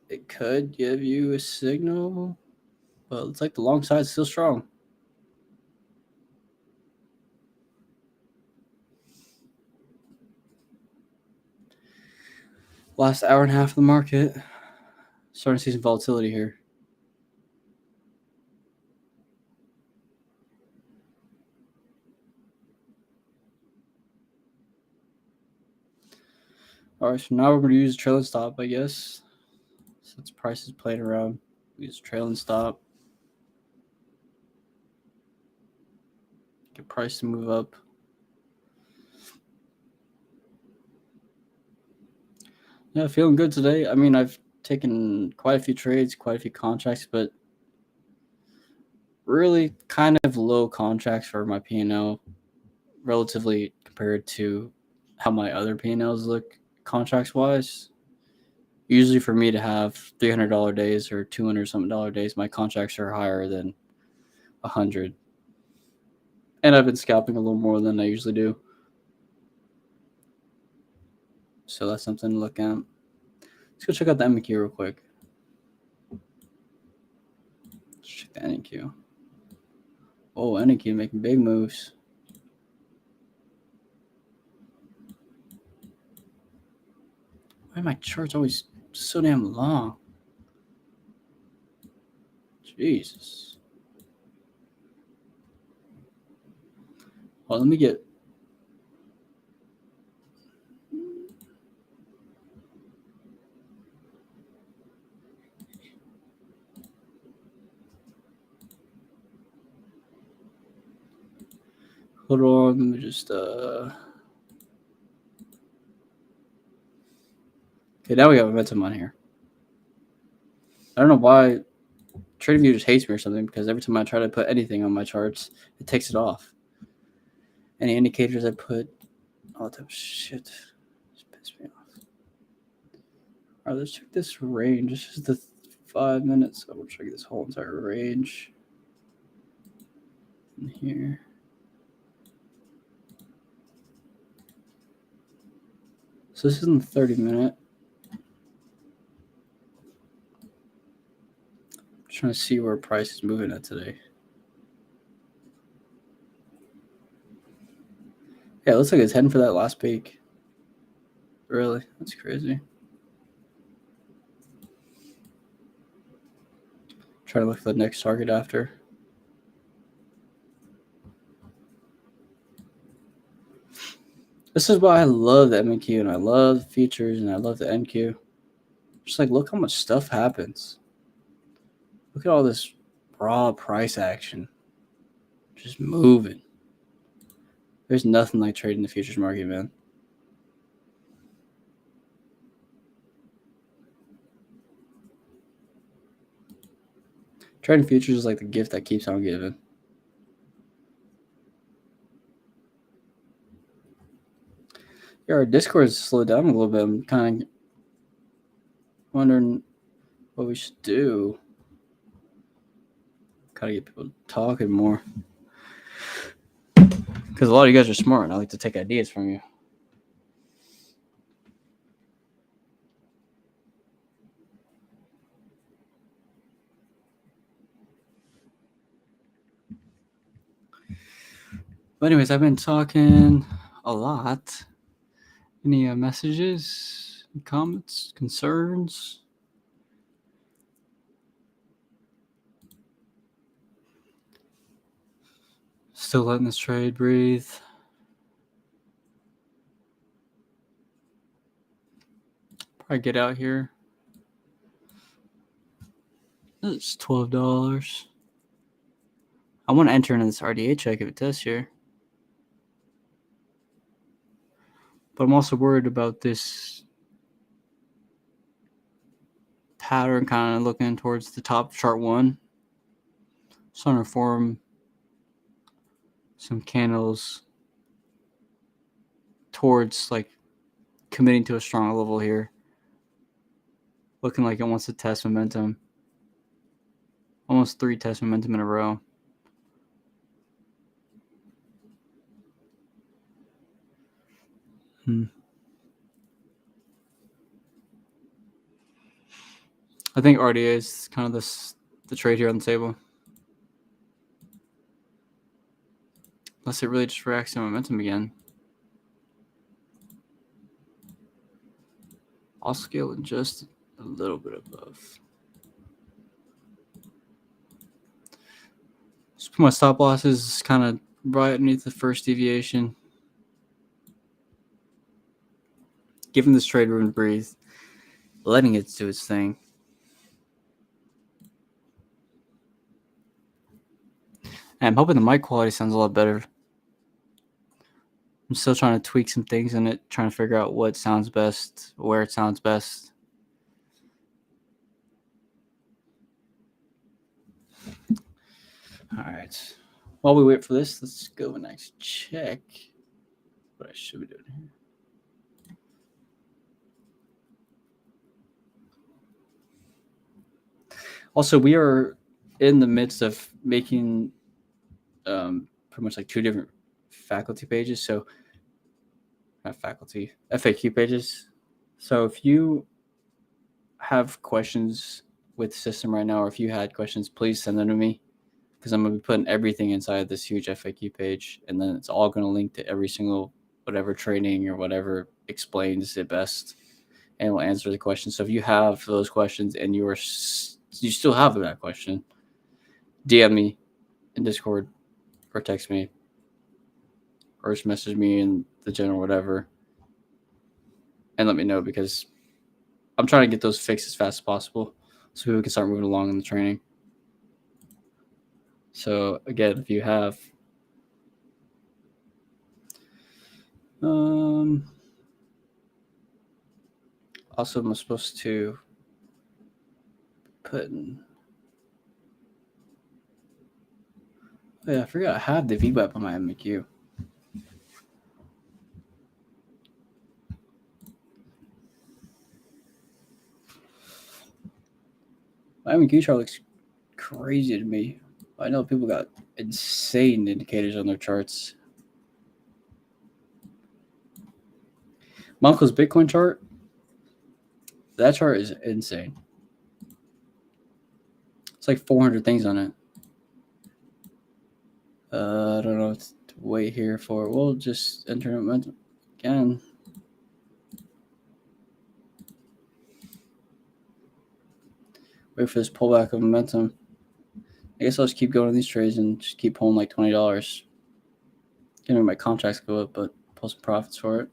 A: it could give you a signal, but it's like the long side's still strong. Last hour and a half of the market, starting to see some volatility here. All right, so now we're going to use a trailing stop, I guess. Since price is playing around, we use trailing stop. Get price to move up. Yeah, feeling good today. I mean, I've taken quite a few trades, quite a few contracts, but really kind of low contracts for my P&L, relatively compared to how my other P&Ls look contracts wise. Usually for me to have $300 days or $200 something days, my contracts are higher than 100. And I've been scalping a little more than I usually do. So that's something to look at. Let's go check out the MQ real quick. Let's check the NQ. Oh, NQ making big moves. Why are my charts always so damn long? Jesus. Well, let me get. Hold on, let me just. Okay, now we have momentum on here. I don't know why TradingView just hates me or something, because every time I try to put anything on my charts, it takes it off. Any indicators I put, all that shit, just piss me off. All right, let's check this range. This is the 5 minutes. So we'll check this whole entire range in here. So this is in the 30-minute. Trying to see where price is moving at today. Yeah, it looks like it's heading for that last peak. Really? That's crazy. Try to look for the next target after. This is why I love the MQ and I love the features and I love the NQ. Just like, look how much stuff happens. Look at all this raw price action. Just moving. There's nothing like trading the futures market, man. Trading futures is like the gift that keeps on giving. Yeah, our Discord has slowed down a little bit. I'm kind of wondering what we should do. Gotta get people talking more. Because a lot of you guys are smart, and I like to take ideas from you. But anyways, I've been talking a lot. Any messages, comments, concerns? Still letting this trade breathe. Probably get out here. It's $12. I want to enter into this RDA check if it does here. But I'm also worried about this pattern kind of looking towards the top chart one. Starting to form some candles towards like committing to a strong level here. Looking like it wants to test momentum. Almost 3 test momentum in a row. I think RDA is kind of the trade here on the table. Unless it really just reacts to momentum again. I'll scale it just a little bit above. Just put my stop losses kind of right underneath the first deviation. Giving this trade room to breathe. Letting it do its thing. And I'm hoping the mic quality sounds a lot better. I'm still trying to tweak some things in it, trying to figure out what sounds best, where it sounds best. All right. While we wait for this, let's go and actually check what I should be doing here. Also, we are in the midst of making pretty much like 2 different faculty pages. So, not faculty, FAQ pages. So, if you have questions with the system right now, or if you had questions, please send them to me, because I'm going to be putting everything inside this huge FAQ page, and then it's all going to link to every single whatever training or whatever explains it best, and will answer the question. So if you have those questions and you still have that question, DM me in Discord or text me or just message me in the general whatever and let me know, because I'm trying to get those fixed as fast as possible so people can start moving along in the training. So again, if you have also I'm supposed to put in, oh yeah, I forgot I have the VWAP on my MQ. My MQ chart looks crazy to me. I know people got insane indicators on their charts. My uncle's Bitcoin chart, that chart is insane. It's like 400 things on it. I don't know what to wait here for. We'll just enter momentum again. Wait for this pullback of momentum. I guess I'll just keep going on these trades and just keep pulling like $20. Gonna make my contracts go up, but pull some profits for it.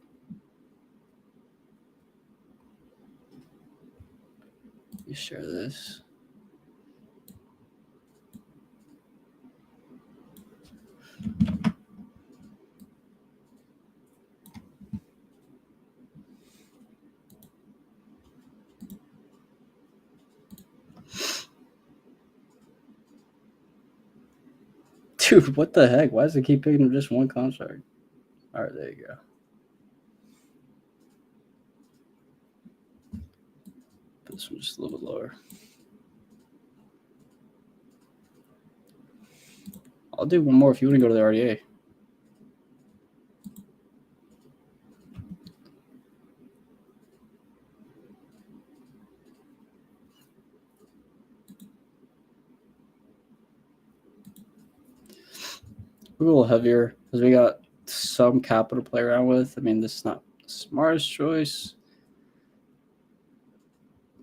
A: me share this. Dude, what the heck? Why does it keep picking up just one contract? All right, there you go. Put this one just a little bit lower. I'll do one more if you want to go to the RDA. We're a little heavier because we got some capital to play around with. I mean, this is not the smartest choice,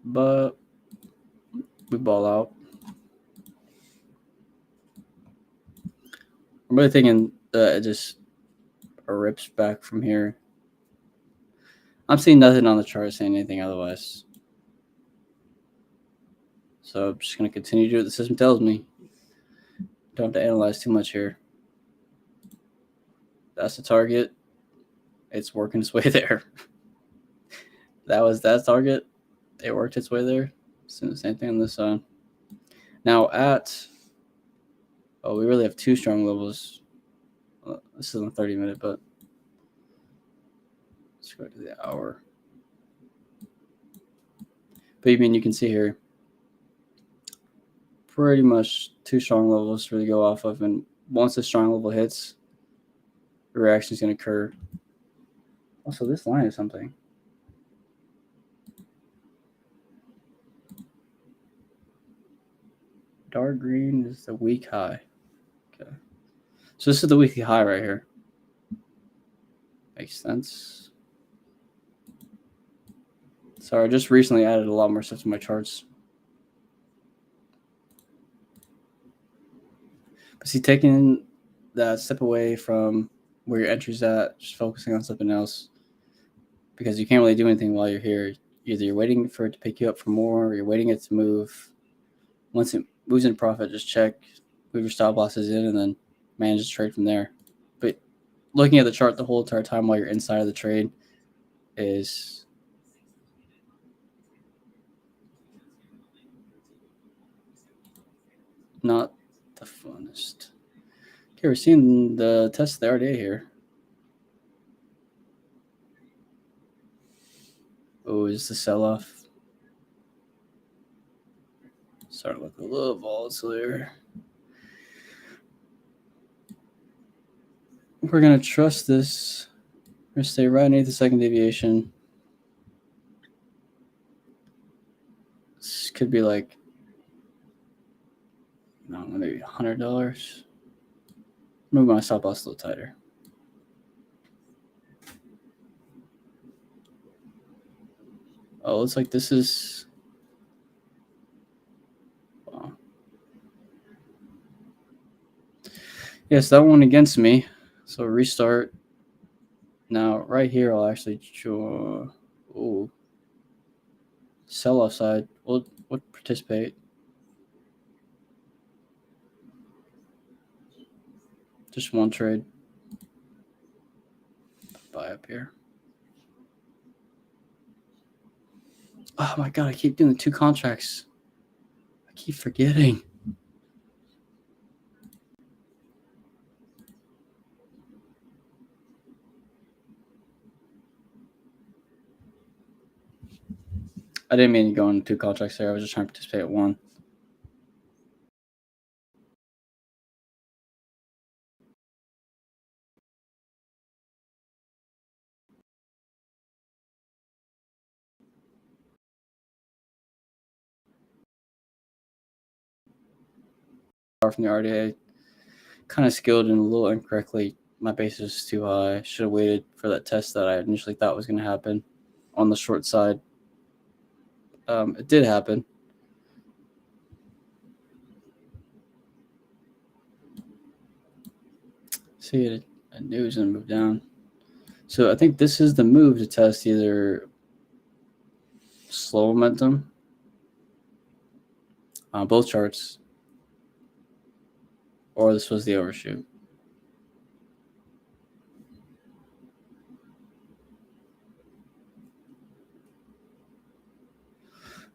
A: but we ball out. I'm really thinking that it just rips back from here. I'm seeing nothing on the chart saying anything otherwise. So I'm just going to continue to do what the system tells me. Don't have to analyze too much here. That's the target. It's working its way there. That target. It worked its way there. Same thing on this side. Now we really have two strong levels. Well, this is on the 30-minute, but let's go to the hour. But I mean, you can see here, pretty much two strong levels to really go off of. And once the strong level hits, the reaction is going to occur. Also, this line is something. Dark green is the week high. Okay. So this is the weekly high right here. Makes sense. Sorry, I just recently added a lot more stuff to my charts. But see, taking that step away from where your entry's at, just focusing on something else, because you can't really do anything while you're here. Either you're waiting for it to pick you up for more, or you're waiting it to move. Once it moves in profit, just check, move your stop losses in, and then manage the trade from there. But looking at the chart the whole entire time while you're inside of the trade is not the funnest. Okay, we're seeing the test of the RDA here. Oh, is the sell-off? Starting to look a little volatile here. We're going to trust this. We're going to stay right underneath the second deviation. This could be like, no, maybe $100. Move my stop loss a little tighter. Oh, looks like this is. Wow. Yes, that one against me. So restart. Now, right here, I'll actually draw. Oh. Sell off side. We'll participate. Just one trade. Buy up here. Oh my God, I keep doing the two contracts. I keep forgetting. I didn't mean to go into two contracts there. I was just trying to participate at one. From the RDA, kind of skilled and a little incorrectly. My basis was too high. Should have waited for that test that I initially thought was going to happen on the short side. It did happen. See, I knew it was going to move down. So I think this is the move to test either slow momentum on both charts, or this was the overshoot.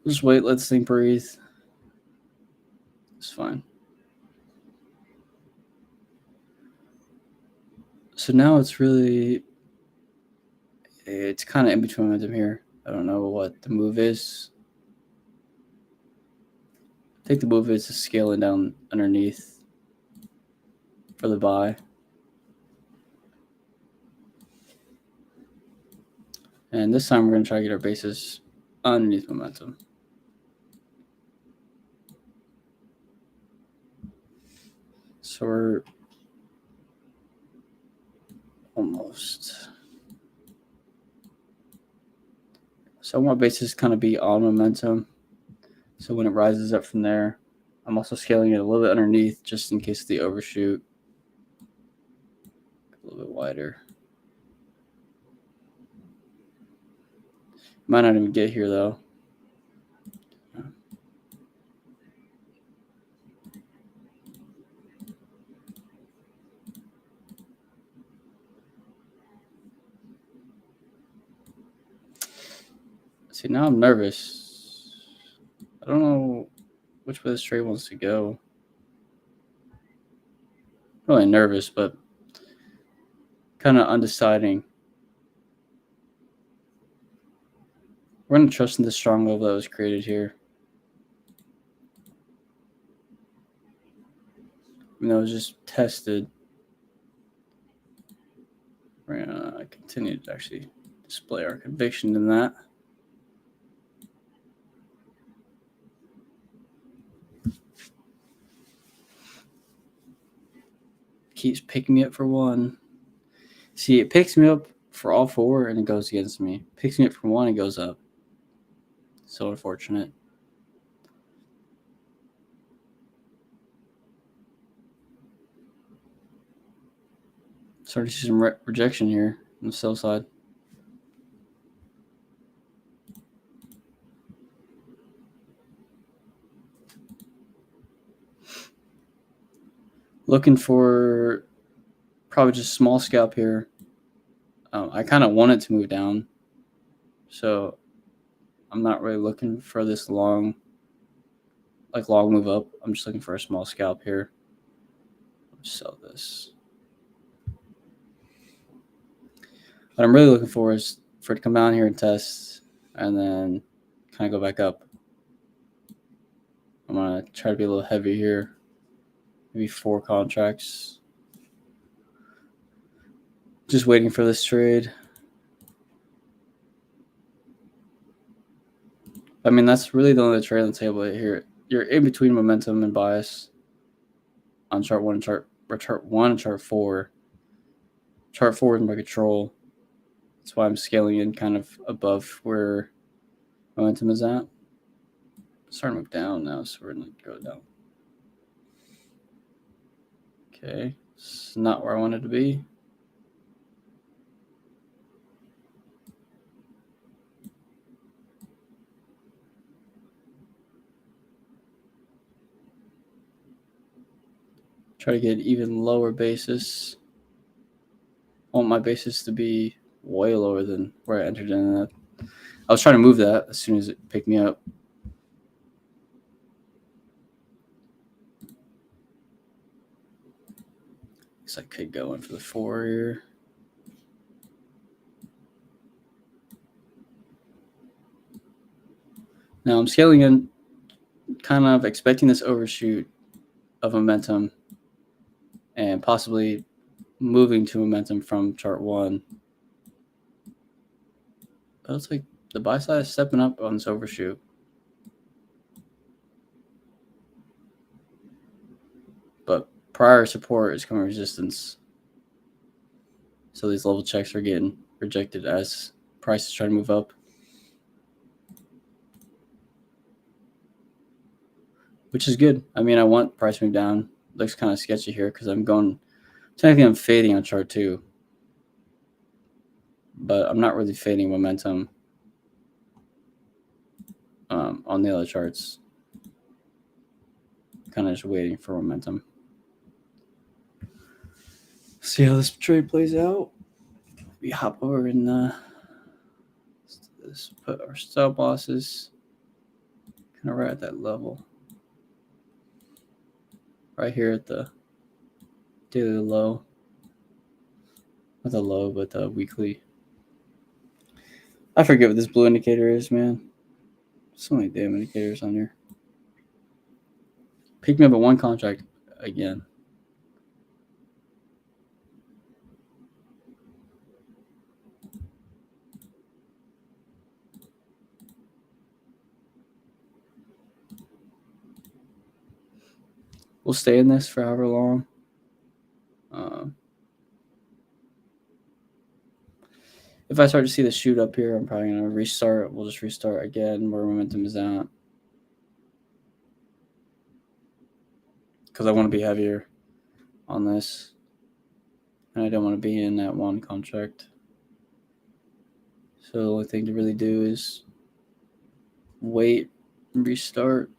A: Just wait, let this thing breathe. It's fine. So now it's kind of in between momentum here. I don't know what the move is. I think the move is scaling down underneath for the buy. And this time we're going to try to get our bases underneath momentum. So we're almost. So I want bases kind of be on momentum. So when it rises up from there, I'm also scaling it a little bit underneath just in case of the overshoot. A little bit wider. Might not even get here though. See, now I'm nervous. I don't know which way this trade wants to go. Really nervous, but kind of undeciding. We're going to trust in the strong level that was created here. It was just tested. We're going to continue to actually display our conviction in that. Keeps picking me up for one. See, it picks me up for all four and it goes against me. Picks me up for one and goes up. So unfortunate. Starting to see some rejection here on the sell side. Looking for probably just a small scalp here. I kind of want it to move down. So I'm not really looking for this long move up. I'm just looking for a small scalp here. Sell this. What I'm really looking for is for it to come down here and test and then kind of go back up. I'm going to try to be a little heavy here. Maybe 4 contracts. Just waiting for this trade. I mean, that's really the only trade on the table here. You're in between momentum and bias on chart 1 and chart 1 and chart 4. Chart 4 is my control. That's why I'm scaling in kind of above where momentum is at. It's starting to move down now, so we're going to go down. Okay, it's not where I wanted to be. Try to get even lower basis. I want my basis to be way lower than where I entered in that. I was trying to move that as soon as it picked me up. Guess I could go in for the 4 here. Now I'm scaling in, kind of expecting this overshoot of momentum and possibly moving to momentum from chart 1. But it's like the buy side is stepping up on this overshoot. But prior support is coming resistance. So these level checks are getting rejected as prices try to move up. Which is good. I mean, I want price move down. Looks kind of sketchy here because technically I'm fading on chart 2. But I'm not really fading momentum on the other charts. kind of just waiting for momentum. See how this trade plays out. We hop over and let's put our stop losses kind of right at that level. Right here at the daily low. Not the low, but the weekly. I forget what this blue indicator is, man. So many damn indicators on here. Pick me up at one contract again. We'll stay in this for however long. If I start to see the shoot up here, I'm probably going to restart. We'll just restart again where momentum is at. Because I want to be heavier on this. And I don't want to be in that one contract. So the only thing to really do is wait and restart.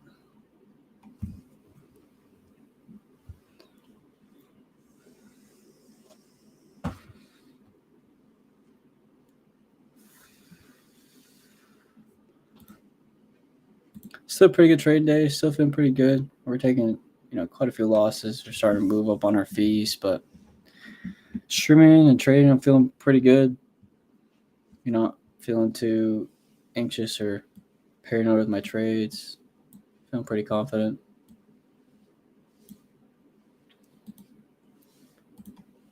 A: Still a pretty good trade day. Still feeling pretty good. We're taking, quite a few losses. We're starting to move up on our fees, but streaming and trading, I'm feeling pretty good. Not feeling too anxious or paranoid with my trades. Feeling pretty confident.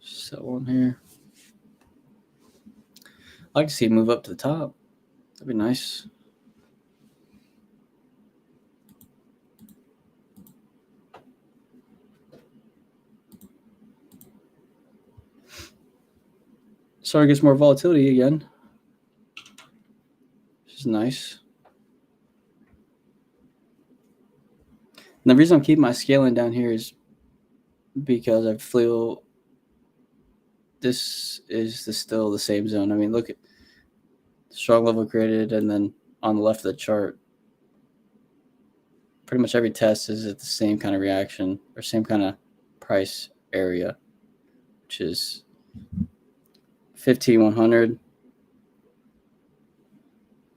A: Sell one here. I'd like to see it move up to the top. That'd be nice. Starting to get some more volatility again. Which is nice. And the reason I'm keeping my scaling down here is because I feel this is still the same zone. I mean, look at the strong level created, and then on the left of the chart, pretty much every test is at the same kind of reaction or same kind of price area, which is 15,100.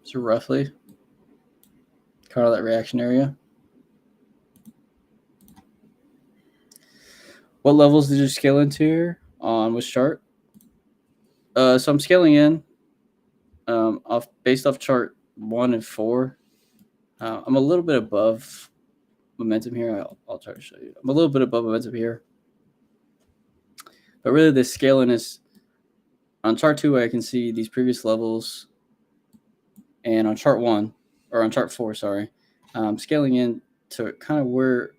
A: So roughly kind of that reaction area. What levels did you scale into here on which chart? So I'm scaling in based off chart 1 and 4. I'm a little bit above momentum here. I'll try to show you. I'm a little bit above momentum here. But really the scaling is on chart 2, I can see these previous levels. And on chart 1, or on chart 4, sorry, scaling in to kind of where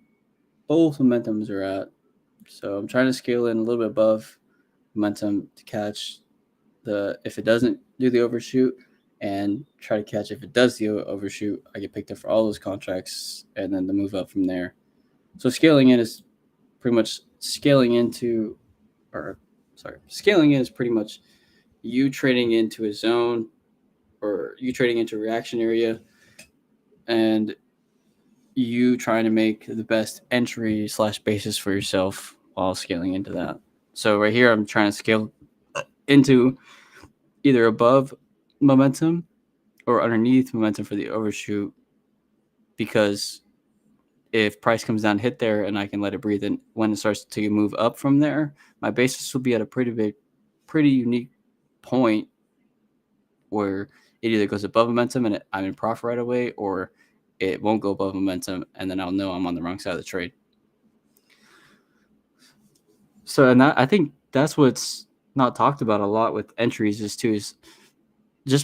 A: both momentums are at. So I'm trying to scale in a little bit above momentum to catch if it doesn't do the overshoot, and try to catch if it does the overshoot, I get picked up for all those contracts and then the move up from there. So scaling in is pretty much scaling in is pretty much you trading into a zone or you trading into a reaction area and you trying to make the best entry / basis for yourself while scaling into that. So right here, I'm trying to scale into either above momentum or underneath momentum for the overshoot, because if price comes down, hit there, and I can let it breathe, and when it starts to move up from there, my basis will be at a pretty unique point where it either goes above momentum and I'm in profit right away, or it won't go above momentum, and then I'll know I'm on the wrong side of the trade. So, and I think that's what's not talked about a lot with entries is just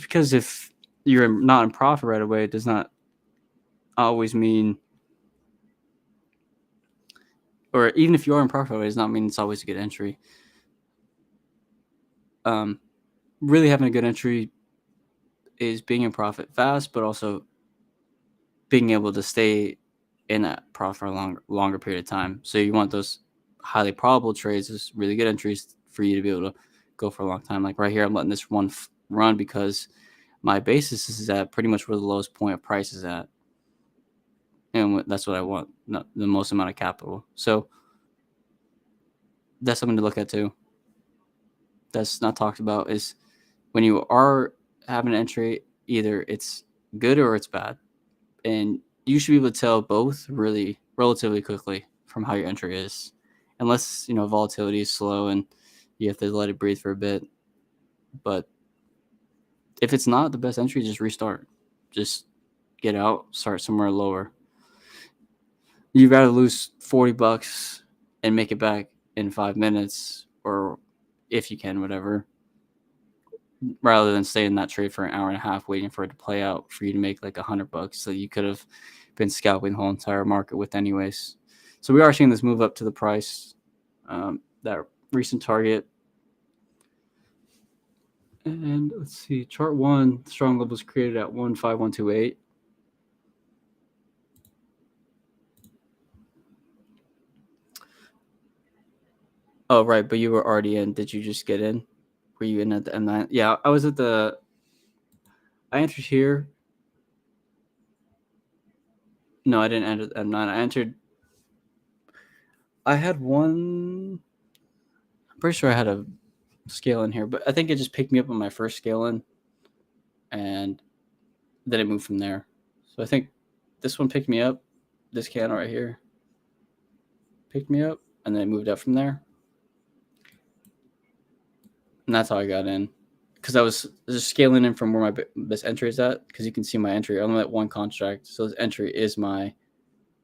A: because if you're not in profit right away, it does not always mean, or even if you are in profit, it does not mean it's always a good entry. Really having a good entry is being in profit fast, but also being able to stay in that profit for a longer period of time. So you want those highly probable trades, those really good entries for you to be able to go for a long time. Like right here, I'm letting this one run because my basis is at pretty much where the lowest point of price is at. and that's what I want, not the most amount of capital. So that's something to look at too. That's not talked about is when you are having an entry, either it's good or it's bad, and you should be able to tell both really relatively quickly from how your entry is, unless volatility is slow and you have to let it breathe for a bit. But if it's not the best entry, just restart. Just get out, start somewhere lower. You'd rather lose $40 and make it back in 5 minutes, or if you can, whatever, rather than stay in that trade for an hour and a half waiting for it to play out for you to make like $100 that you could have been scalping the whole entire market with anyways. So we are seeing this move up to the price, that recent target. And let's see, chart 1, strong levels created at 15128. Oh, right, but you were already in. Did you just get in? Were you in at the M9? Yeah, I was at the... I entered here. No, I didn't enter the M9. I entered... I had one... I'm pretty sure I had a scale in here, but I think it just picked me up on my first scale in, and then it moved from there. So I think this one picked me up. This candle right here picked me up, and then it moved up from there. And that's how I got in, because I was just scaling in from where my best entry is at, because you can see my entry. I'm at one contract, so this entry is my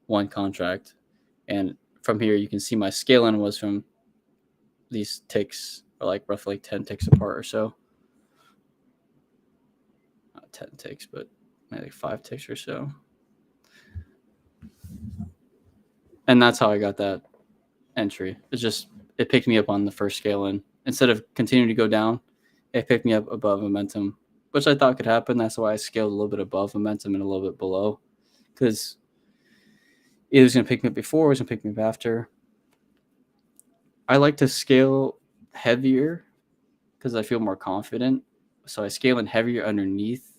A: one contract. And from here, you can see my scale in was from these ticks, or like roughly 10 ticks apart or so. Not 10 ticks, but maybe like 5 ticks or so. And that's how I got that entry. It's just, it picked me up on the first scale in. Instead of continuing to go down, it picked me up above momentum, which I thought could happen. That's why I scaled a little bit above momentum and a little bit below, because it was going to pick me up before, it was going to pick me up after. I like to scale heavier because I feel more confident. So I scale in heavier underneath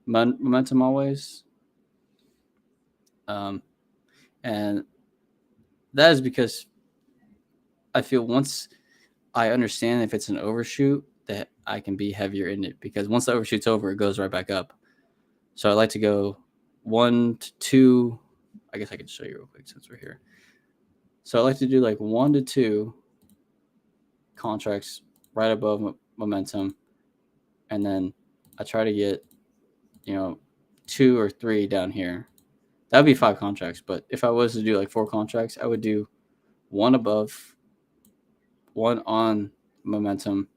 A: momentum always. And that is because I feel once I understand if it's an overshoot, that I can be heavier in it, because once the overshoot's over, it goes right back up. So I like to go 1 to 2. I guess I can show you real quick since we're here. So I like to do like 1 to 2 contracts right above momentum, and then I try to get 2 or 3 down here. That would be 5 contracts. But if I was to do like 4 contracts, I would do 1 above, 1 on momentum,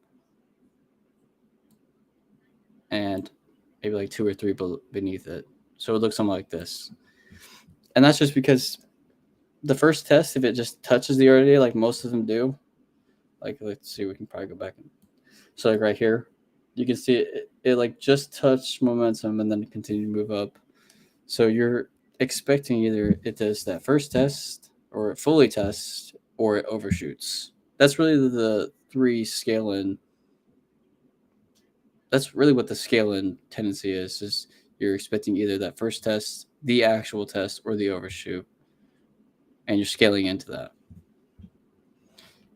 A: and maybe like 2 or 3 beneath it. So it looks something like this. And that's just because the first test, if it just touches the RDA like most of them do, like let's see, we can probably go back. So like right here, you can see it like just touched momentum and then continue to move up. So you're expecting either it does that first test, or it fully tests, or it overshoots. That's really the 3 scale in. That's really what the scale in tendency is you're expecting either that first test, the actual test, or the overshoot. And you're scaling into that,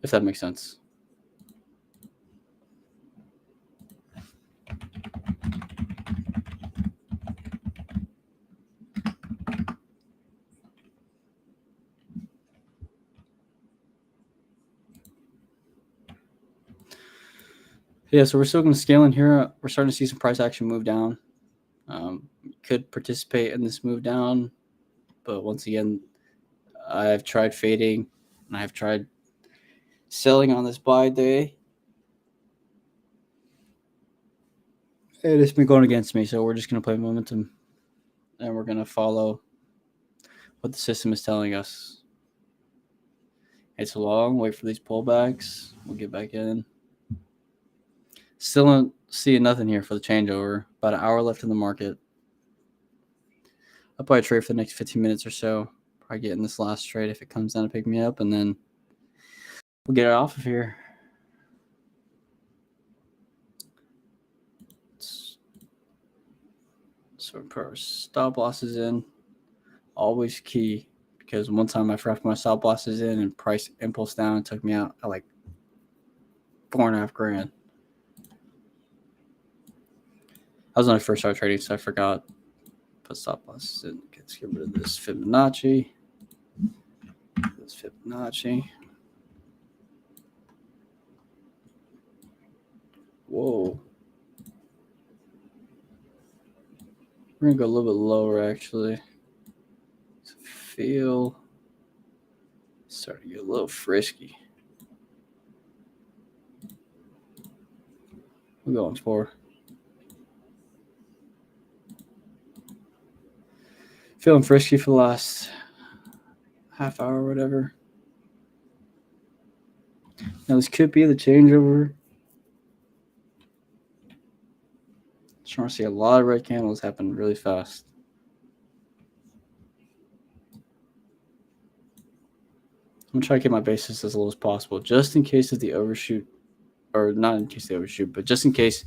A: if that makes sense. Yeah, so we're still going to scale in here. We're starting to see some price action move down. Could participate in this move down, but once again, I've tried fading and I've tried selling on this buy day, and it's been going against me. So we're just going to play momentum, and we're going to follow what the system is telling us. It's long. Wait for these pullbacks. We'll get back in. Still don't see nothing here for the changeover. About an hour left in the market. I'll probably trade for the next 15 minutes or so. Probably get in this last trade if it comes down to pick me up, and then we'll get it off of here. So we put our stop losses in. Always key, because one time I forgot my stop losses in and price impulse down and took me out at like $4.5 grand. I was when I first started trading, so I forgot put stop losses in. Let's get rid of this Fibonacci. This Fibonacci. Whoa. We're gonna go a little bit lower actually. Feel starting to get a little frisky. We're going for feeling frisky for the last half hour or whatever. Now this could be the changeover. Trying to see a lot of red candles happen really fast. I'm gonna try to keep my basis as low as possible, just in case of the overshoot, or not in case they overshoot, but just in case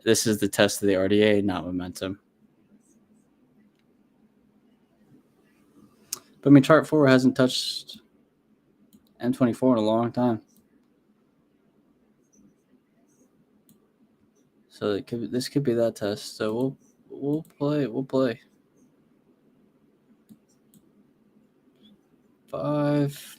A: this is the test of the RDA, not momentum. But I mean, chart 4 hasn't touched M24 in a long time, so this could be that test. So we'll play 5.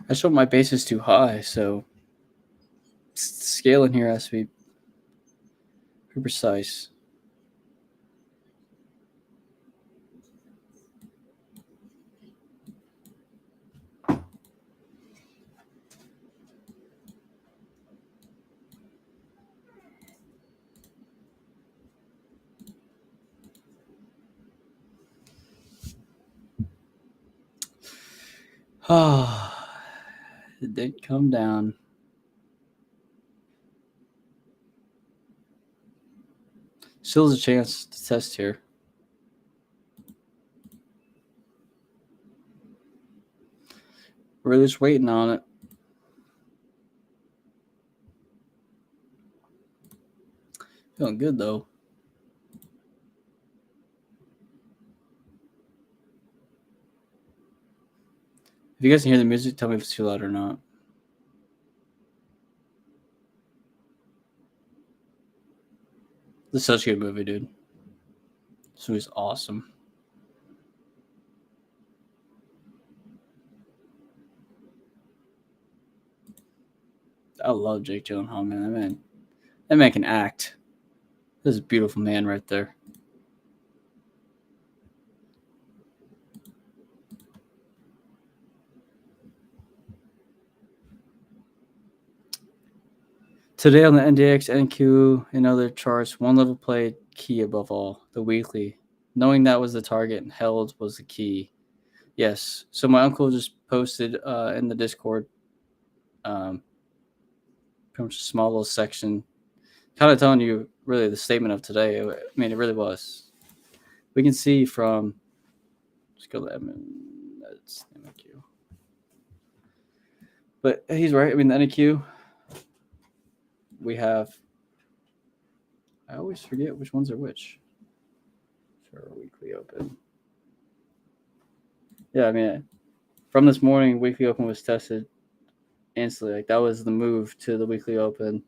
A: I showed my base is too high, so scaling here has to be pretty precise. It did come down. Still has a chance to test here. We're just waiting on it. Feeling good though. If you guys can hear the music, tell me if it's too loud or not. This is such a good movie, dude. This movie's awesome. I love Jake Gyllenhaal, man. That man can act. This is a beautiful man right there. Today on the NDX, NQ, and other charts, one level play key above all, the weekly. Knowing that was the target and held was the key. Yes. So my uncle just posted in the Discord pretty much a small little section kind of telling you really the statement of today. I mean, it really was. We can see from, let's go to that's NQ. But he's right. I mean, the NQ, we have, I always forget which ones are which. For our weekly open. Yeah, I mean, from this morning, weekly open was tested instantly. Like that was the move to the weekly open.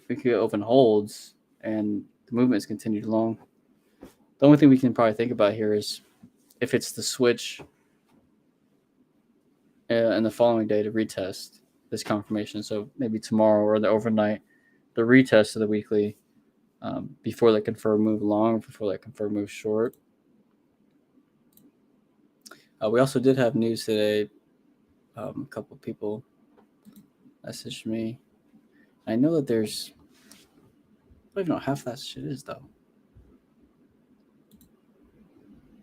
A: Weekly open holds, and the movement's continued long. The only thing we can probably think about here is if it's the switch and the following day to retest this confirmation. So maybe tomorrow or the overnight, the retest of the weekly before they confirm move long, before they confirm move short. We also did have news today. A couple of people messaged me. I know that there's, I don't even know how half that shit is though.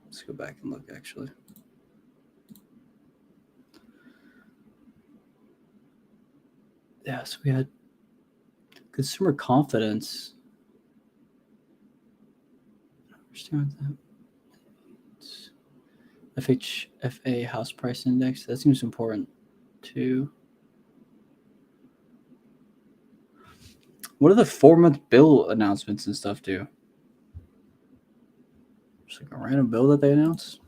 A: Let's go back and look actually. Yeah, so we had consumer confidence. I don't understand that. FHFA house price index. That seems important too. What do the 4-month bill announcements and stuff do? Just like a random bill that they announce?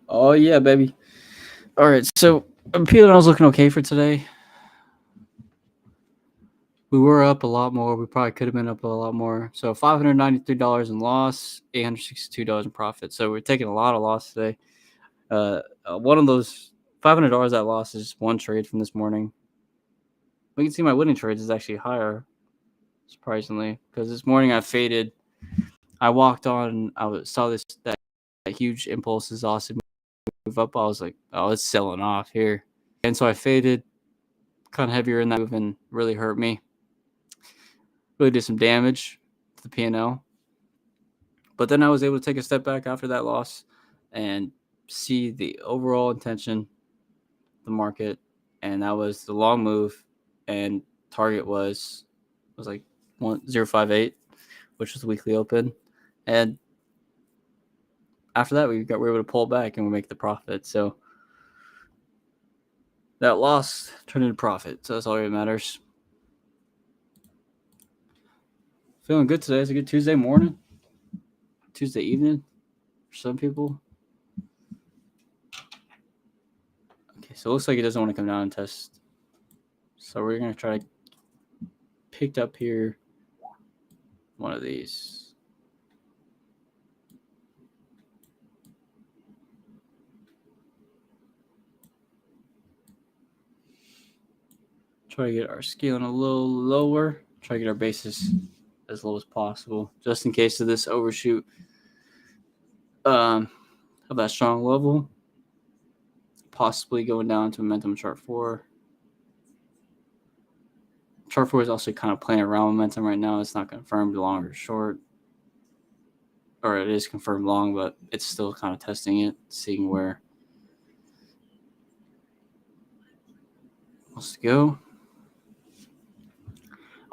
A: Oh, yeah, baby. All right, so P&L was looking okay for today. We were up a lot more. We probably could have been up a lot more. So $593 in loss, $862 in profit. So we're taking a lot of loss today. One of those $500 that loss is just one trade from this morning. We can see my winning trades is actually higher, surprisingly, because this morning I faded. I walked on. Saw that huge impulse is awesome move up. I was like, oh, it's selling off here, and so I faded, kind of heavier in that move, and really hurt me. Really did some damage to the P&L. But then I was able to take a step back after that loss and see the overall intention of the market, and that was the long move, and target was like 1058, which was the weekly open, and after that we were able to pull back and we make the profit. So that loss turned into profit, so that's all that matters. Feeling good today. It's a good Tuesday morning, Tuesday evening for some people. Okay, so it looks like it doesn't want to come down and test. So we're going to try to pick up here one of these. Try to get our scaling a little lower. Try to get our basis as low as possible, just in case of this overshoot of that strong level. Possibly going down to momentum chart 4. Chart 4 is also kind of playing around momentum right now. It's not confirmed long or short. Or it is confirmed long, but it's still kind of testing it, seeing where it wants to go.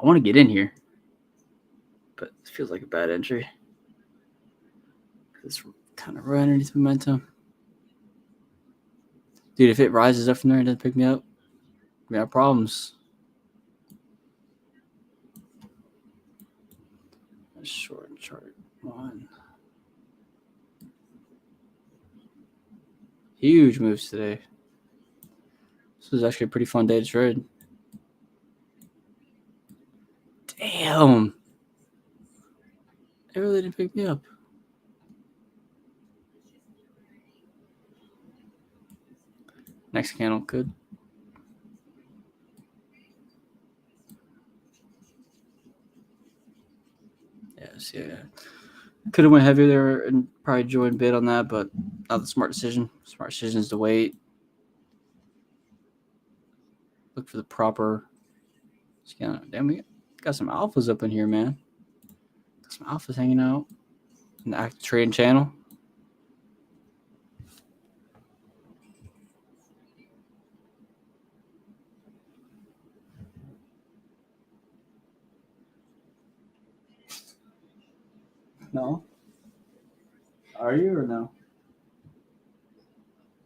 A: I want to get in here, but it feels like a bad entry. It's kind of right underneath momentum. Dude, if it rises up from there and doesn't pick me up, we have problems. Short chart 1. Huge moves today. This was actually a pretty fun day to trade. Damn. It really didn't pick me up. Next candle could. Yes, yeah. Could have went heavier there and probably joined bid on that, but not the smart decision. Smart decision is to wait. Look for the proper scan. Damn, we got some alphas up in here, man. Got some alphas hanging out in the active trading channel. No? Are you or no?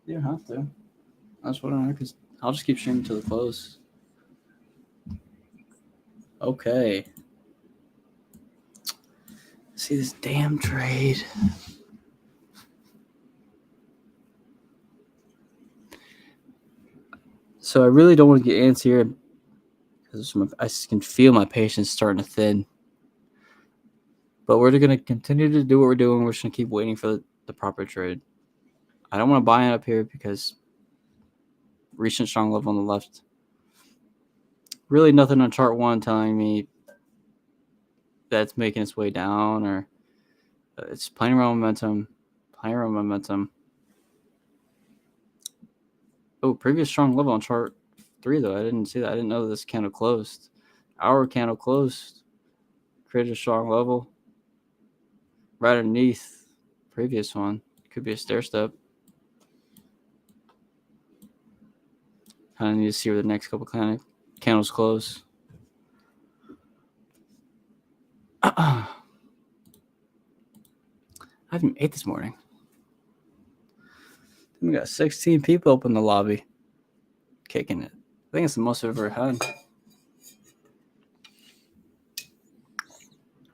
A: You don't have to. That's what I know, because I'll just keep streaming till the close. Okay. See this damn trade. So I really don't want to get antsy here because I can feel my patience starting to thin. But we're going to continue to do what we're doing. We're just going to keep waiting for the proper trade. I don't want to buy it up here because recent strong level on the left. Really nothing on chart 1 telling me that's making its way down, or it's playing around momentum. Oh, previous strong level on chart 3, though. I didn't see that. I didn't know that this candle closed. Our candle closed. Created a strong level. Right underneath previous one. Could be a stair step. Kind of need to see where the next couple candles close. I haven't ate this morning. We got 16 people up in the lobby. Kicking it. I think it's the most I've ever had.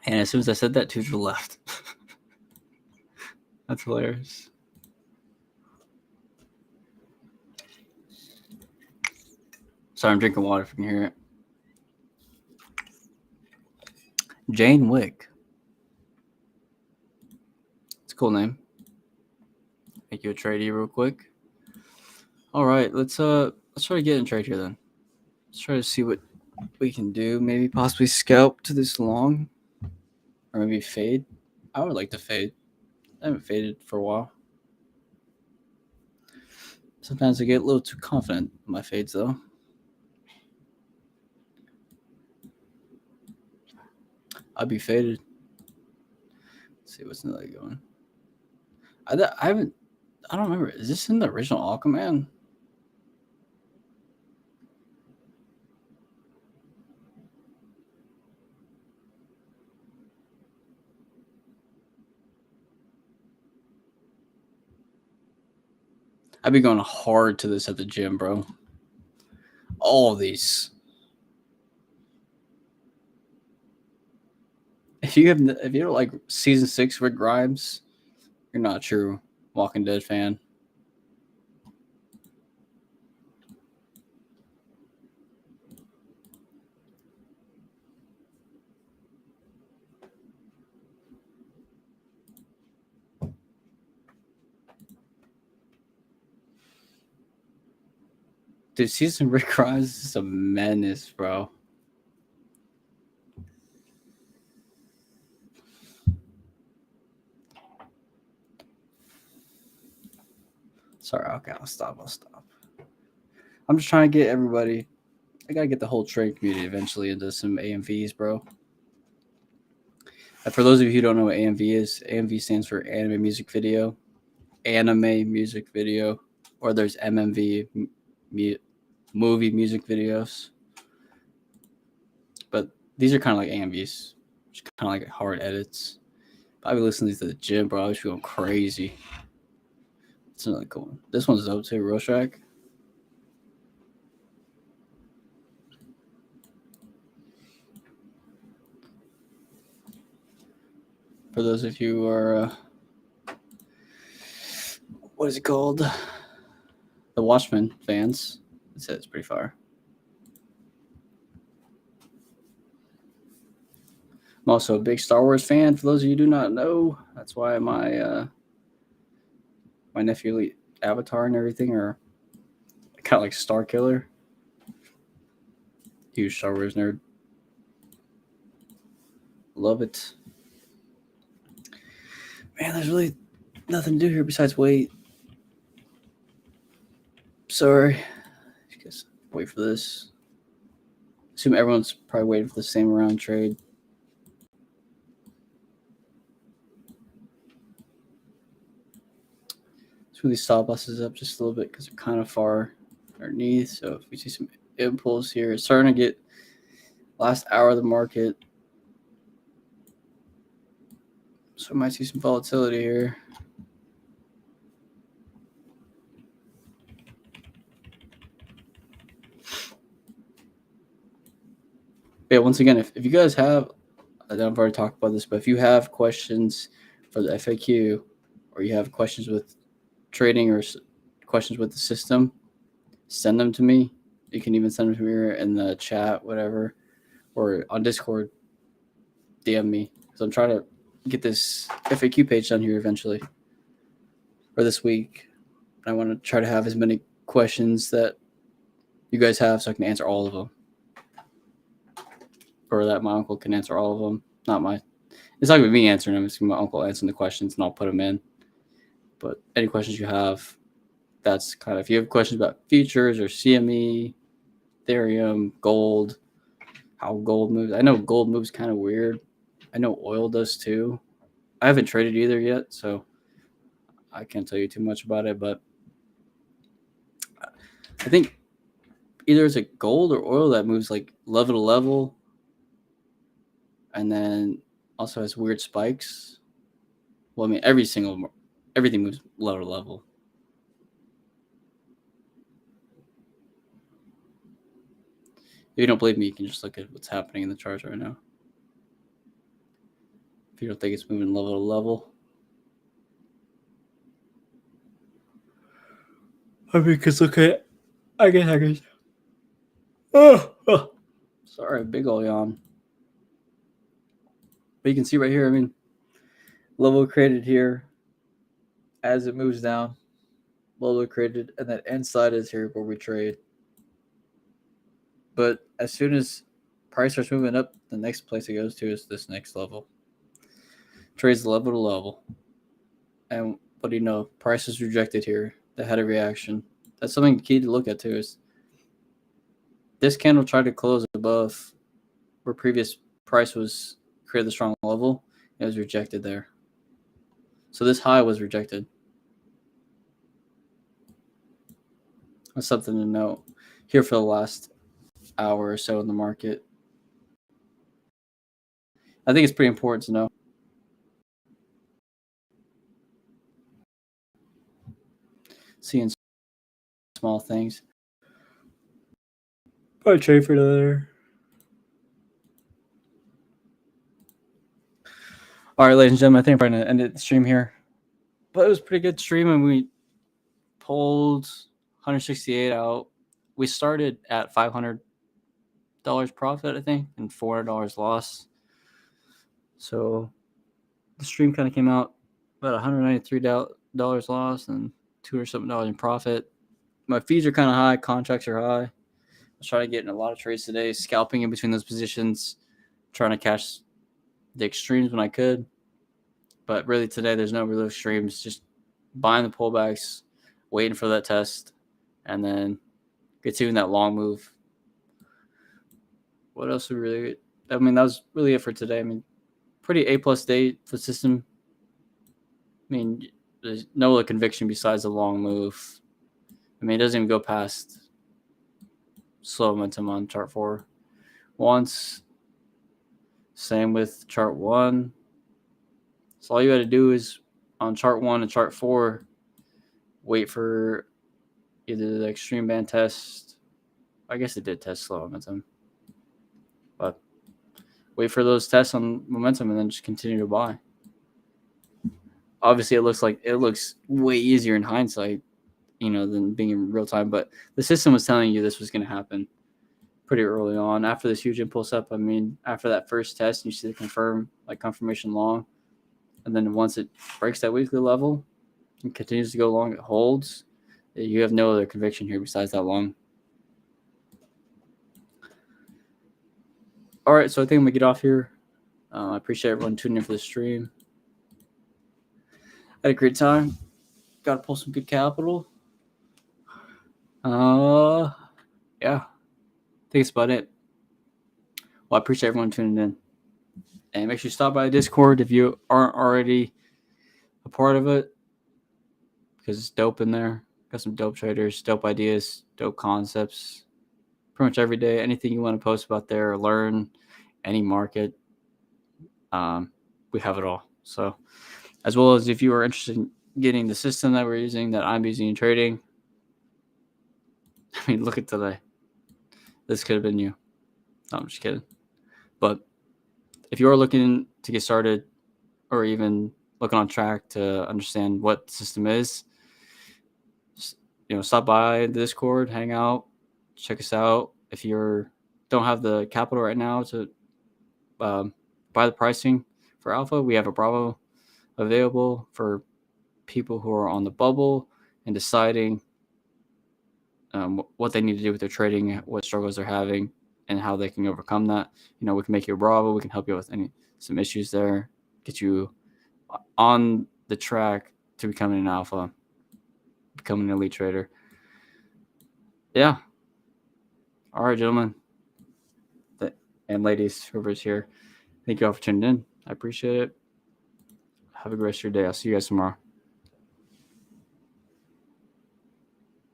A: And as soon as I said that, two to the left. That's hilarious. Sorry, I'm drinking water if you can hear it. Jane Wick. It's a cool name. Make you a tradie real quick. All right, let's try to get in trade here then. Let's try to see what we can do. Maybe possibly scalp to this long, or maybe fade. I would like to fade. I haven't faded for a while. Sometimes I get a little too confident in my fades though. I'd be faded. Let's see what's in that going. I don't remember. Is this in the original Aquaman? I'd be going hard to this at the gym, bro. All of these. If you don't like season 6 Rick Grimes, you're not a true Walking Dead fan. Dude, season Rick Grimes is a menace, bro. Sorry, okay, I'll stop. I'm just trying to get everybody. I gotta get the whole trade community eventually into some AMVs, bro. And for those of you who don't know what AMV is, AMV stands for anime music video, or there's MMV, movie music videos. But these are kind of like AMVs, just kind of like hard edits. I've been listening to the gym, bro. I was going crazy. It's another cool one. This one's dope too, Real Track. For those of you who are, what is it called? The Watchmen fans. It says it's pretty far. I'm also a big Star Wars fan. For those of you who do not know, that's why my nephew Avatar and everything are kind of like Star Killer. Huge Star Wars nerd. Love it. Man, there's really nothing to do here besides wait. Sorry. Just wait for this. Assume everyone's probably waiting for the same round trade. Let's move these stop losses up just a little bit because they're kind of far underneath. So if we see some impulse here, it's starting to get last hour of the market. So I might see some volatility here. Yeah, once again, if you guys have, I've already talked about this, but if you have questions for the FAQ or you have questions with trading or questions with the system, send them to me. You can even send them to me in the chat, whatever, or on Discord, DM me. Because I'm trying to get this FAQ page done here eventually, or this week. I want to try to have as many questions that you guys have so I can answer all of them. Or that my uncle can answer all of them. It's not going to be me answering them. It's my uncle answering the questions, and I'll put them in. But any questions you have, that's kind of, if you have questions about futures or CME, Ethereum, gold, how gold moves. I know gold moves kind of weird. I know oil does too. I haven't traded either yet, so I can't tell you too much about it. But I think either it's a gold or oil that moves like level to level, and then also has weird spikes. Well, I mean, everything moves level to level. If you don't believe me, you can just look at what's happening in the charts right now. If you don't think it's moving level to level. I mean, because look at, I guess. Oh. Sorry, big ol' yawn. But you can see right here, I mean, level created here as it moves down. Level created, and then inside is here where we trade. But as soon as price starts moving up, the next place it goes to is this next level. Trades level to level. And what do you know? Price is rejected here. They had a reaction. That's something key to look at too. Is this candle tried to close above where previous price was created the strong level. It was rejected there. So this high was rejected. That's something to note here for the last hour or so in the market. I think it's pretty important to know. Seeing small things. Probably trade for another. All right, ladies and gentlemen, I think I'm going to end the stream here. But it was a pretty good stream, and we pulled 168 out. We started at $500 profit, I think, and $400 loss. So the stream kind of came out about $193 loss and $2 or something in profit. My fees are kind of high. Contracts are high. I was trying to get in a lot of trades today, scalping in between those positions, trying to catch the extremes when I could. But really today, there's no real extremes. Just buying the pullbacks, waiting for that test, and then continuing that long move. What else we really? I mean, that was really it for today. I mean, pretty A+ day for the system. I mean, there's no other conviction besides a long move. I mean, it doesn't even go past slow momentum on chart 4 once. Same with chart 1. So all you got to do is on chart 1 and chart 4, wait for either the extreme band test. I guess it did test slow momentum. But wait for those tests on momentum and then just continue to buy. Obviously, it looks way easier in hindsight, than being in real time. But the system was telling you this was going to happen pretty early on. After this huge impulse up, I mean, after that first test, you see the confirmation long. And then once it breaks that weekly level and continues to go long, it holds. You have no other conviction here besides that long. All right, so I think I'm going to get off here. I appreciate everyone tuning in for the stream. Had a great time. Got to pull some good capital. Yeah. I think it's about it. Well, I appreciate everyone tuning in. And make sure you stop by the Discord if you aren't already a part of it, because it's dope in there. Got some dope traders, dope ideas, dope concepts. Pretty much every day, anything you want to post about there or learn, any market, we have it all. So, as well as if you are interested in getting the system that we're using, that I'm using in trading. I mean, look at today. This could have been you. No, I'm just kidding. But if you are looking to get started or even looking on track to understand what the system is, stop by the Discord, hang out, check us out. If you don't have the capital right now to buy the pricing for Alpha, we have a Bravo available for people who are on the bubble and deciding what they need to do with their trading, what struggles they're having, and how they can overcome that. We can make you a Bravo. We can help you with some issues there, get you on the track to becoming an Alpha, becoming an elite trader. Yeah. All right, gentlemen and ladies, whoever's here, thank you all for tuning in. I appreciate it. Have a good rest of your day. I'll see you guys tomorrow.